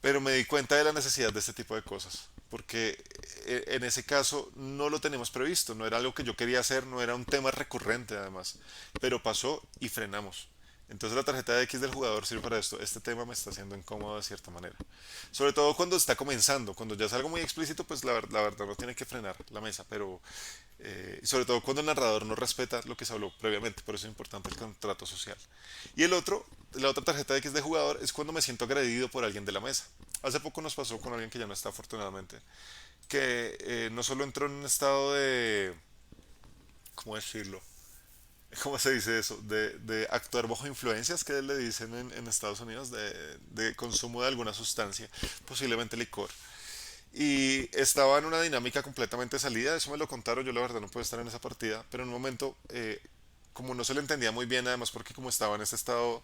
Pero me di cuenta de la necesidad de este tipo de cosas, porque en ese caso no lo teníamos previsto, no era algo que yo quería hacer, no era un tema recurrente además, pero pasó y frenamos. Entonces la tarjeta de X del jugador sirve para esto. Este tema me está haciendo incómodo de cierta manera. Sobre todo cuando está comenzando, cuando ya es algo muy explícito, pues la verdad no tiene que frenar la mesa, pero sobre todo cuando el narrador no respeta lo que se habló previamente, por eso es importante el contrato social. Y la otra tarjeta de X de jugador es cuando me siento agredido por alguien de la mesa. Hace poco nos pasó con alguien que ya no está afortunadamente, que no solo entró en un estado de, ¿cómo decirlo? ¿Cómo se dice eso? De actuar bajo influencias que le dicen en Estados Unidos, de consumo de alguna sustancia, posiblemente licor. Y estaba en una dinámica completamente salida, eso me lo contaron, yo la verdad no puedo estar en esa partida, pero en un momento, como no se le entendía muy bien, además porque como estaba en ese estado,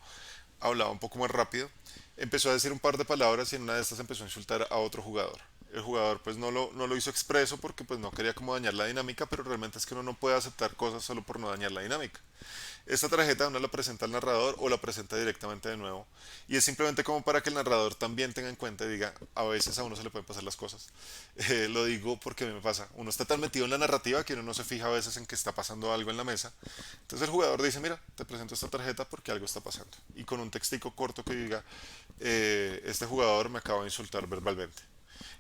hablaba un poco más rápido, empezó a decir un par de palabras y en una de estas empezó a insultar a otro jugador. El jugador pues no lo hizo expreso porque pues no quería como dañar la dinámica, pero realmente es que uno no puede aceptar cosas solo por no dañar la dinámica. Esta tarjeta uno la presenta al narrador o la presenta directamente de nuevo. Y es simplemente como para que el narrador también tenga en cuenta y diga, a veces a uno se le pueden pasar las cosas. Lo digo porque a mí me pasa. Uno está tan metido en la narrativa que uno no se fija a veces en que está pasando algo en la mesa. Entonces el jugador dice, mira, te presento esta tarjeta porque algo está pasando. Y con un textico corto que diga, este jugador me acaba de insultar verbalmente.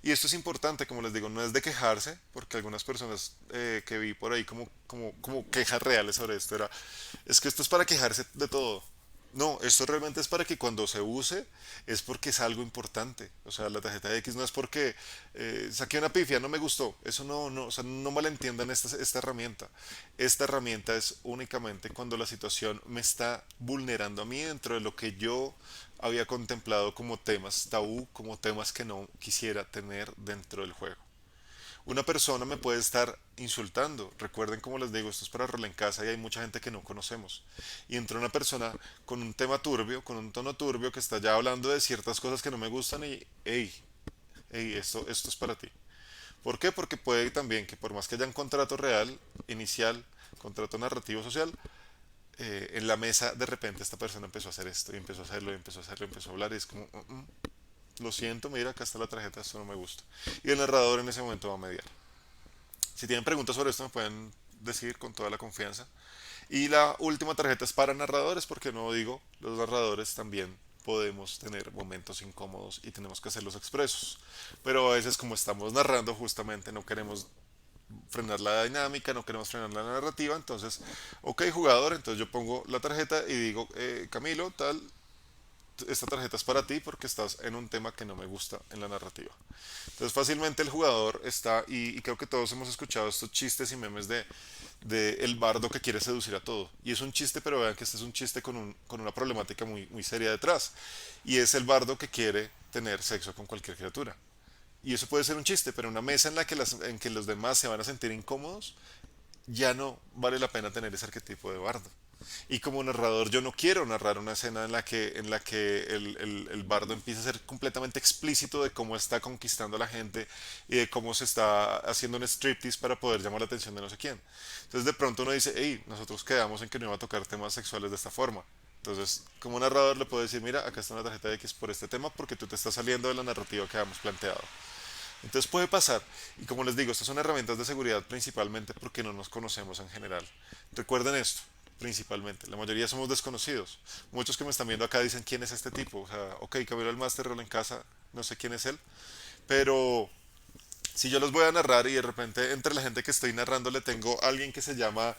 Y esto es importante, como les digo, no es de quejarse, porque algunas personas que vi por ahí como quejas reales sobre esto era, es que esto es para quejarse de todo. No, esto realmente es para que cuando se use es porque es algo importante. O sea, la tarjeta de X no es porque saqué una pifia, no me gustó. Eso no, o sea, no malentiendan esta herramienta. Esta herramienta es únicamente cuando la situación me está vulnerando a mí dentro de lo que yo había contemplado como temas tabú, como temas que no quisiera tener dentro del juego. Una persona me puede estar insultando. Recuerden, como les digo, esto es para rol en casa y hay mucha gente que no conocemos. Y entra una persona con un tema turbio, con un tono turbio, que está ya hablando de ciertas cosas que no me gustan y, hey, esto es para ti. ¿Por qué? Porque puede también que por más que haya un contrato real, inicial, contrato narrativo social, en la mesa de repente esta persona empezó a hacer esto y empezó a hacerlo y empezó a hacerlo y empezó a hablar y es como, lo siento, mira, acá está la tarjeta, esto no me gusta. Y el narrador en ese momento va a mediar. Si tienen preguntas sobre esto me pueden decir con toda la confianza. Y la última tarjeta es para narradores, porque no digo, los narradores también podemos tener momentos incómodos y tenemos que hacerlos expresos. Pero a veces como estamos narrando justamente no queremos frenar la dinámica, no queremos frenar la narrativa, entonces, ok jugador, entonces yo pongo la tarjeta y digo, Camilo, tal, esta tarjeta es para ti porque estás en un tema que no me gusta en la narrativa. Entonces fácilmente el jugador está, y creo que todos hemos escuchado estos chistes y memes de el bardo que quiere seducir a todo. Y es un chiste, pero vean que este es un chiste con una problemática muy seria detrás. Y es el bardo que quiere tener sexo con cualquier criatura. Y eso puede ser un chiste, pero una mesa en que los demás se van a sentir incómodos, ya no vale la pena tener ese arquetipo de bardo. Y como narrador, yo no quiero narrar una escena en la que el bardo empieza a ser completamente explícito de cómo está conquistando a la gente y de cómo se está haciendo un striptease para poder llamar la atención de no sé quién. Entonces de pronto uno dice, hey, nosotros quedamos en que no iba a tocar temas sexuales de esta forma. Entonces, como narrador le puedo decir, mira, acá está una tarjeta de X por este tema porque tú te estás saliendo de la narrativa que habíamos planteado. Entonces puede pasar. Y como les digo, estas son herramientas de seguridad principalmente porque no nos conocemos en general. Recuerden esto, principalmente. La mayoría somos desconocidos. Muchos que me están viendo acá dicen quién es este tipo. O sea, ok, Camilo el Master Rol en casa, no sé quién es él. Pero si yo los voy a narrar y de repente entre la gente que estoy narrando le tengo a alguien que se llama,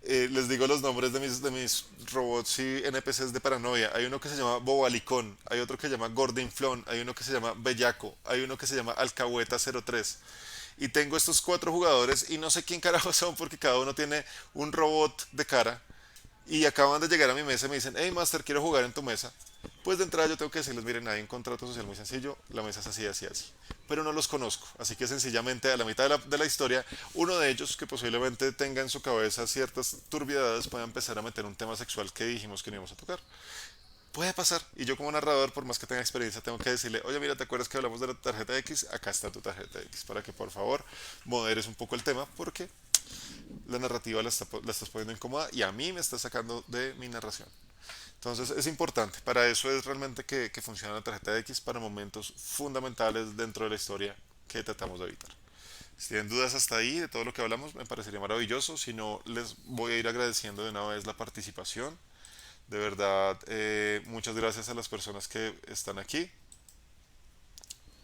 les digo los nombres de mis robots y NPCs de paranoia. Hay uno que se llama Bobalicón, hay otro que se llama Gordinflón, hay uno que se llama Bellaco, hay uno que se llama Alcahueta 03. Y tengo estos cuatro jugadores y no sé quién carajo son porque cada uno tiene un robot de cara y acaban de llegar a mi mesa y me dicen, hey Master, quiero jugar en tu mesa. Pues de entrada yo tengo que decirles, miren, hay un contrato social muy sencillo, la mesa es así, así, así. Pero no los conozco, así que sencillamente a la mitad de la historia, uno de ellos que posiblemente tenga en su cabeza ciertas turbiedades pueda empezar a meter un tema sexual que dijimos que no íbamos a tocar. Puede pasar, y yo como narrador, por más que tenga experiencia, tengo que decirle, oye, mira, ¿te acuerdas que hablamos de la tarjeta X? Acá está tu tarjeta X, para que por favor moderes un poco el tema, porque la narrativa la estás poniendo incómoda y a mí me está sacando de mi narración. Entonces es importante, para eso es realmente que funciona la tarjeta X para momentos fundamentales dentro de la historia que tratamos de evitar. Si tienen dudas hasta ahí de todo lo que hablamos, me parecería maravilloso. Si no, les voy a ir agradeciendo de una vez la participación. De verdad, muchas gracias a las personas que están aquí.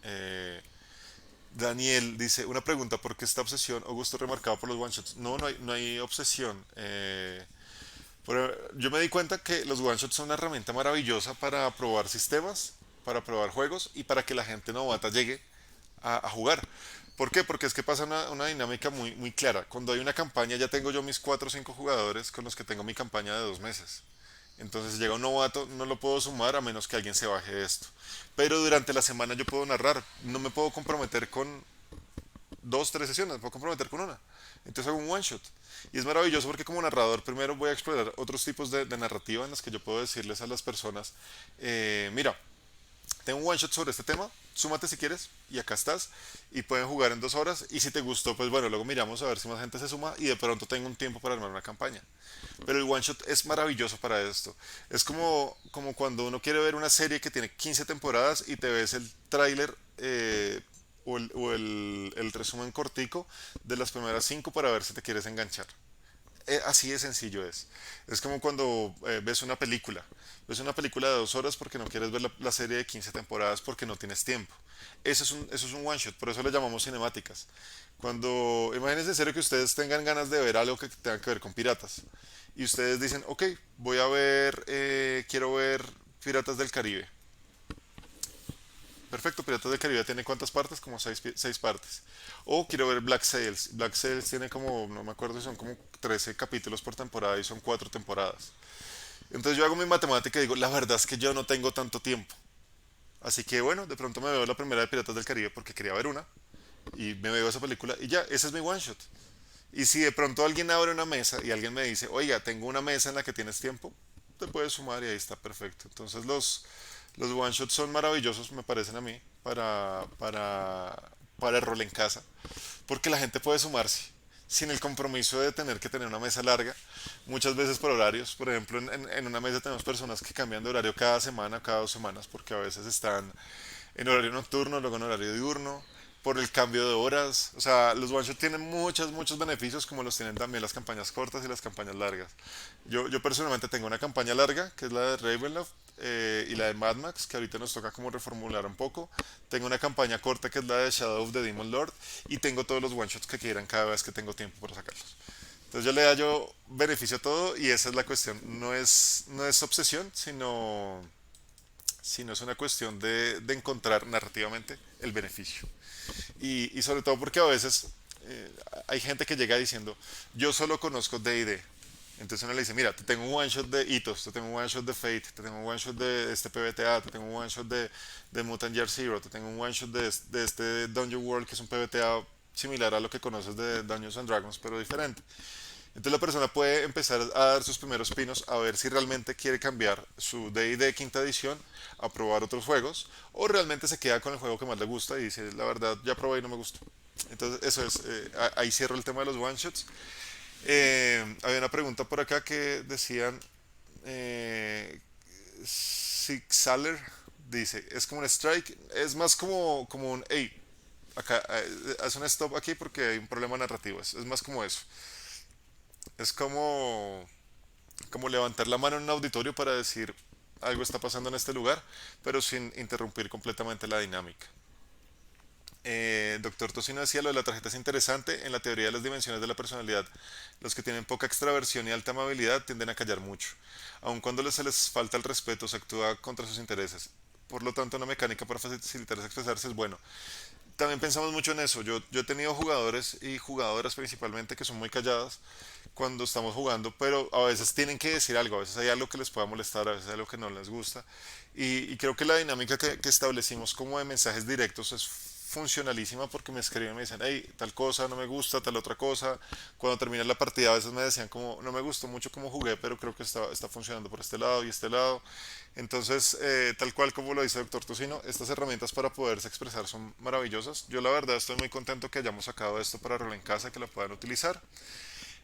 Eh, Daniel dice, una pregunta, ¿por qué esta obsesión o gusto remarcado por los one shots? No hay obsesión. Pero yo me di cuenta que los one shots son una herramienta maravillosa para probar sistemas, para probar juegos y para que la gente novata llegue a jugar. ¿Por qué? Porque es que pasa una dinámica muy clara. Cuando hay una campaña, ya tengo yo mis 4 o 5 jugadores con los que tengo mi campaña de 2 meses. Entonces si llega un novato, no lo puedo sumar a menos que alguien se baje esto. Pero durante la semana yo puedo narrar, no me puedo comprometer con dos, tres sesiones, me puedo comprometer con una. Entonces hago un one shot. Y es maravilloso porque como narrador primero voy a explorar otros tipos de narrativa en las que yo puedo decirles a las personas, mira, tengo un one shot sobre este tema, súmate si quieres y acá estás y pueden jugar en 2 horas y si te gustó pues bueno luego miramos a ver si más gente se suma y de pronto tengo un tiempo para armar una campaña. Pero el one shot es maravilloso para esto. Es como cuando uno quiere ver una serie que tiene 15 temporadas y te ves el tráiler o el resumen cortico de las primeras 5 para ver si te quieres enganchar. Así de sencillo es. Es como cuando ves una película. Ves una película de 2 horas porque no quieres ver la serie de 15 temporadas porque no tienes tiempo. Eso es un one shot, por eso le llamamos cinemáticas. Imagínense en serio que ustedes tengan ganas de ver algo que tenga que ver con piratas. Y ustedes dicen, ok, quiero ver Piratas del Caribe. Perfecto, Piratas del Caribe tiene cuántas partes, como seis partes. O quiero ver Black Sails. Black Sails tiene como, no me acuerdo si son como 13 capítulos por temporada y son 4 temporadas. Entonces yo hago mi matemática y digo, la verdad es que yo no tengo tanto tiempo. Así que bueno, de pronto me veo la primera de Piratas del Caribe porque quería ver una. Y me veo esa película y ya, ese es mi one shot. Y si de pronto alguien abre una mesa y alguien me dice, oiga, tengo una mesa en la que tienes tiempo, te puedes sumar y ahí está perfecto. Entonces los one shots son maravillosos, me parecen a mí, para el rol en casa, porque la gente puede sumarse sin el compromiso de tener que tener una mesa larga, muchas veces por horarios. Por ejemplo, en una mesa tenemos personas que cambian de horario cada semana, cada 2 semanas, porque a veces están en horario nocturno, luego en horario diurno, por el cambio de horas. O sea, los one shot tienen muchos beneficios, como los tienen también las campañas cortas y las campañas largas. Yo personalmente tengo una campaña larga, que es la de Ravenloft, y la de Mad Max, que ahorita nos toca como reformular un poco. Tengo una campaña corta, que es la de Shadow of the Demon Lord, y tengo todos los one shots que quieran cada vez que tengo tiempo para sacarlos. Entonces yo le da yo beneficio a todo y esa es la cuestión. No es obsesión, sino es una cuestión de encontrar narrativamente el beneficio. Y sobre todo porque a veces hay gente que llega diciendo, yo solo conozco D&D. Entonces uno le dice, mira, te tengo un one shot de Itos, te tengo un one shot de Fate, te tengo un one shot de este PBTA, te tengo un one shot de Mutant Year Zero, te tengo un one shot de este Dungeon World, que es un PBTA similar a lo que conoces de Dungeons and Dragons, pero diferente. Entonces la persona puede empezar a dar sus primeros pinos a ver si realmente quiere cambiar su D&D quinta edición a probar otros juegos o realmente se queda con el juego que más le gusta y dice, la verdad, ya probé y no me gustó. Entonces eso es, ahí cierro el tema de los one shots. Había una pregunta por acá que decían, Sig Saller dice, es como un strike, es más como un, hey, acá, haz un stop aquí porque hay un problema narrativo, es más como eso. Es como levantar la mano en un auditorio para decir algo está pasando en este lugar, pero sin interrumpir completamente la dinámica. Doctor Tocino decía lo de la tarjeta es interesante. En la teoría de las dimensiones de la personalidad, los que tienen poca extraversión y alta amabilidad tienden a callar mucho. Aun cuando se les falta el respeto, se actúa contra sus intereses. Por lo tanto, una mecánica para facilitar expresarse es bueno. También pensamos mucho en eso. Yo he tenido jugadores y jugadoras principalmente que son muy calladas cuando estamos jugando, pero a veces tienen que decir algo, a veces hay algo que les pueda molestar, a veces hay algo que no les gusta. Y creo que la dinámica que establecimos como de mensajes directos es funcionalísima porque me escriben y me dicen, hey, tal cosa no me gusta, tal otra cosa. Cuando termina la partida a veces me decían como, no me gustó mucho cómo jugué, pero creo que está funcionando por este lado y este lado. Entonces, tal cual como lo dice Doctor Tocino, estas herramientas para poderse expresar son maravillosas. Yo la verdad estoy muy contento que hayamos sacado esto para Rol en Casa, que la puedan utilizar.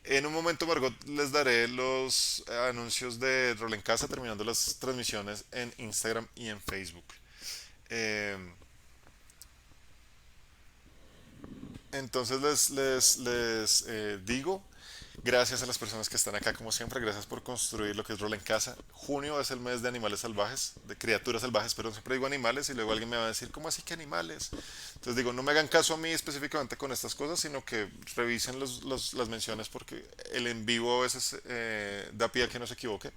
En un momento, Margot, les daré los anuncios de Rol en Casa terminando las transmisiones en Instagram y en Facebook. Eh, entonces les digo, gracias a las personas que están acá como siempre, gracias por construir lo que es Rol en Casa. Junio es el mes de animales salvajes, de criaturas salvajes, pero siempre digo animales y luego alguien me va a decir, ¿cómo así que animales? Entonces digo, no me hagan caso a mí específicamente con estas cosas, sino que revisen las menciones porque el en vivo a veces da pie a que no se equivoque.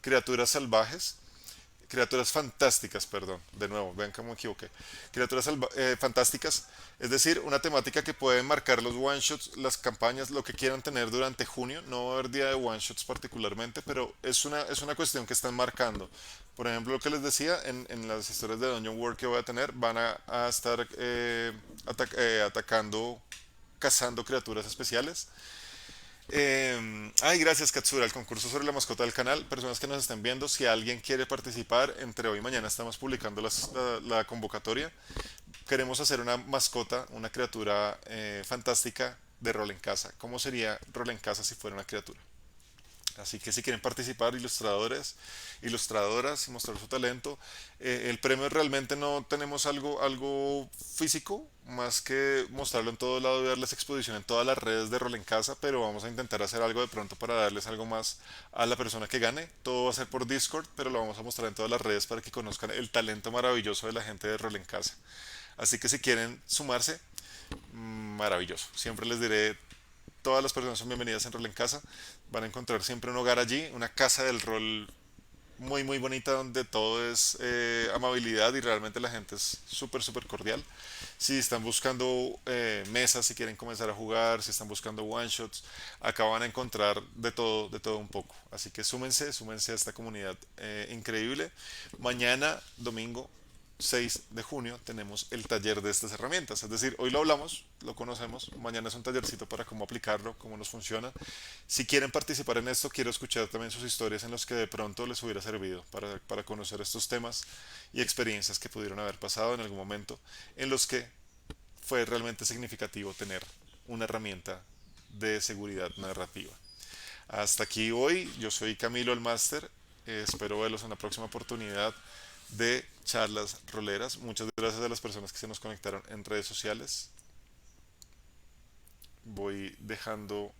Criaturas salvajes criaturas fantásticas, perdón, de nuevo, vean cómo me equivoqué. Criaturas fantásticas, es decir, una temática que puede marcar los one shots, las campañas, lo que quieran tener durante junio. No va a haber día de one shots particularmente, pero es una cuestión que están marcando. Por ejemplo, lo que les decía, en las historias de Dungeon World que voy a tener, van a estar atacando, cazando criaturas especiales. Ay, gracias Katsura, el concurso sobre la mascota del canal. Personas que nos estén viendo, si alguien quiere participar, entre hoy y mañana estamos publicando la convocatoria. Queremos hacer una mascota, una criatura fantástica de rol en casa. ¿Cómo sería rol en casa si fuera una criatura? Así que si quieren participar, ilustradores, ilustradoras y mostrar su talento, el premio realmente no tenemos algo físico, más que mostrarlo en todo lado y darles exposición en todas las redes de Rol en Casa, pero vamos a intentar hacer algo de pronto para darles algo más a la persona que gane. Todo va a ser por Discord, pero lo vamos a mostrar en todas las redes para que conozcan el talento maravilloso de la gente de Rol en Casa. Así que si quieren sumarse, maravilloso. Siempre les diré, todas las personas son bienvenidas en Rol en Casa. Van a encontrar siempre un hogar allí, una casa del rol muy muy bonita donde todo es amabilidad y realmente la gente es súper súper cordial. Si están buscando mesas, si quieren comenzar a jugar, si están buscando one shots, acá van a encontrar de todo un poco. Así que súmense a esta comunidad increíble. Mañana, domingo, 6 de junio tenemos el taller de estas herramientas. Es decir, hoy lo hablamos, lo conocemos, mañana es un tallercito para cómo aplicarlo, cómo nos funciona. Si quieren participar en esto, quiero escuchar también sus historias en las que de pronto les hubiera servido para conocer estos temas y experiencias que pudieron haber pasado en algún momento en los que fue realmente significativo tener una herramienta de seguridad narrativa. Hasta aquí hoy, yo soy Camilo el Máster, espero verlos en la próxima oportunidad de charlas roleras. Muchas gracias a las personas que se nos conectaron en redes sociales. Voy dejando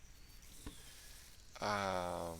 a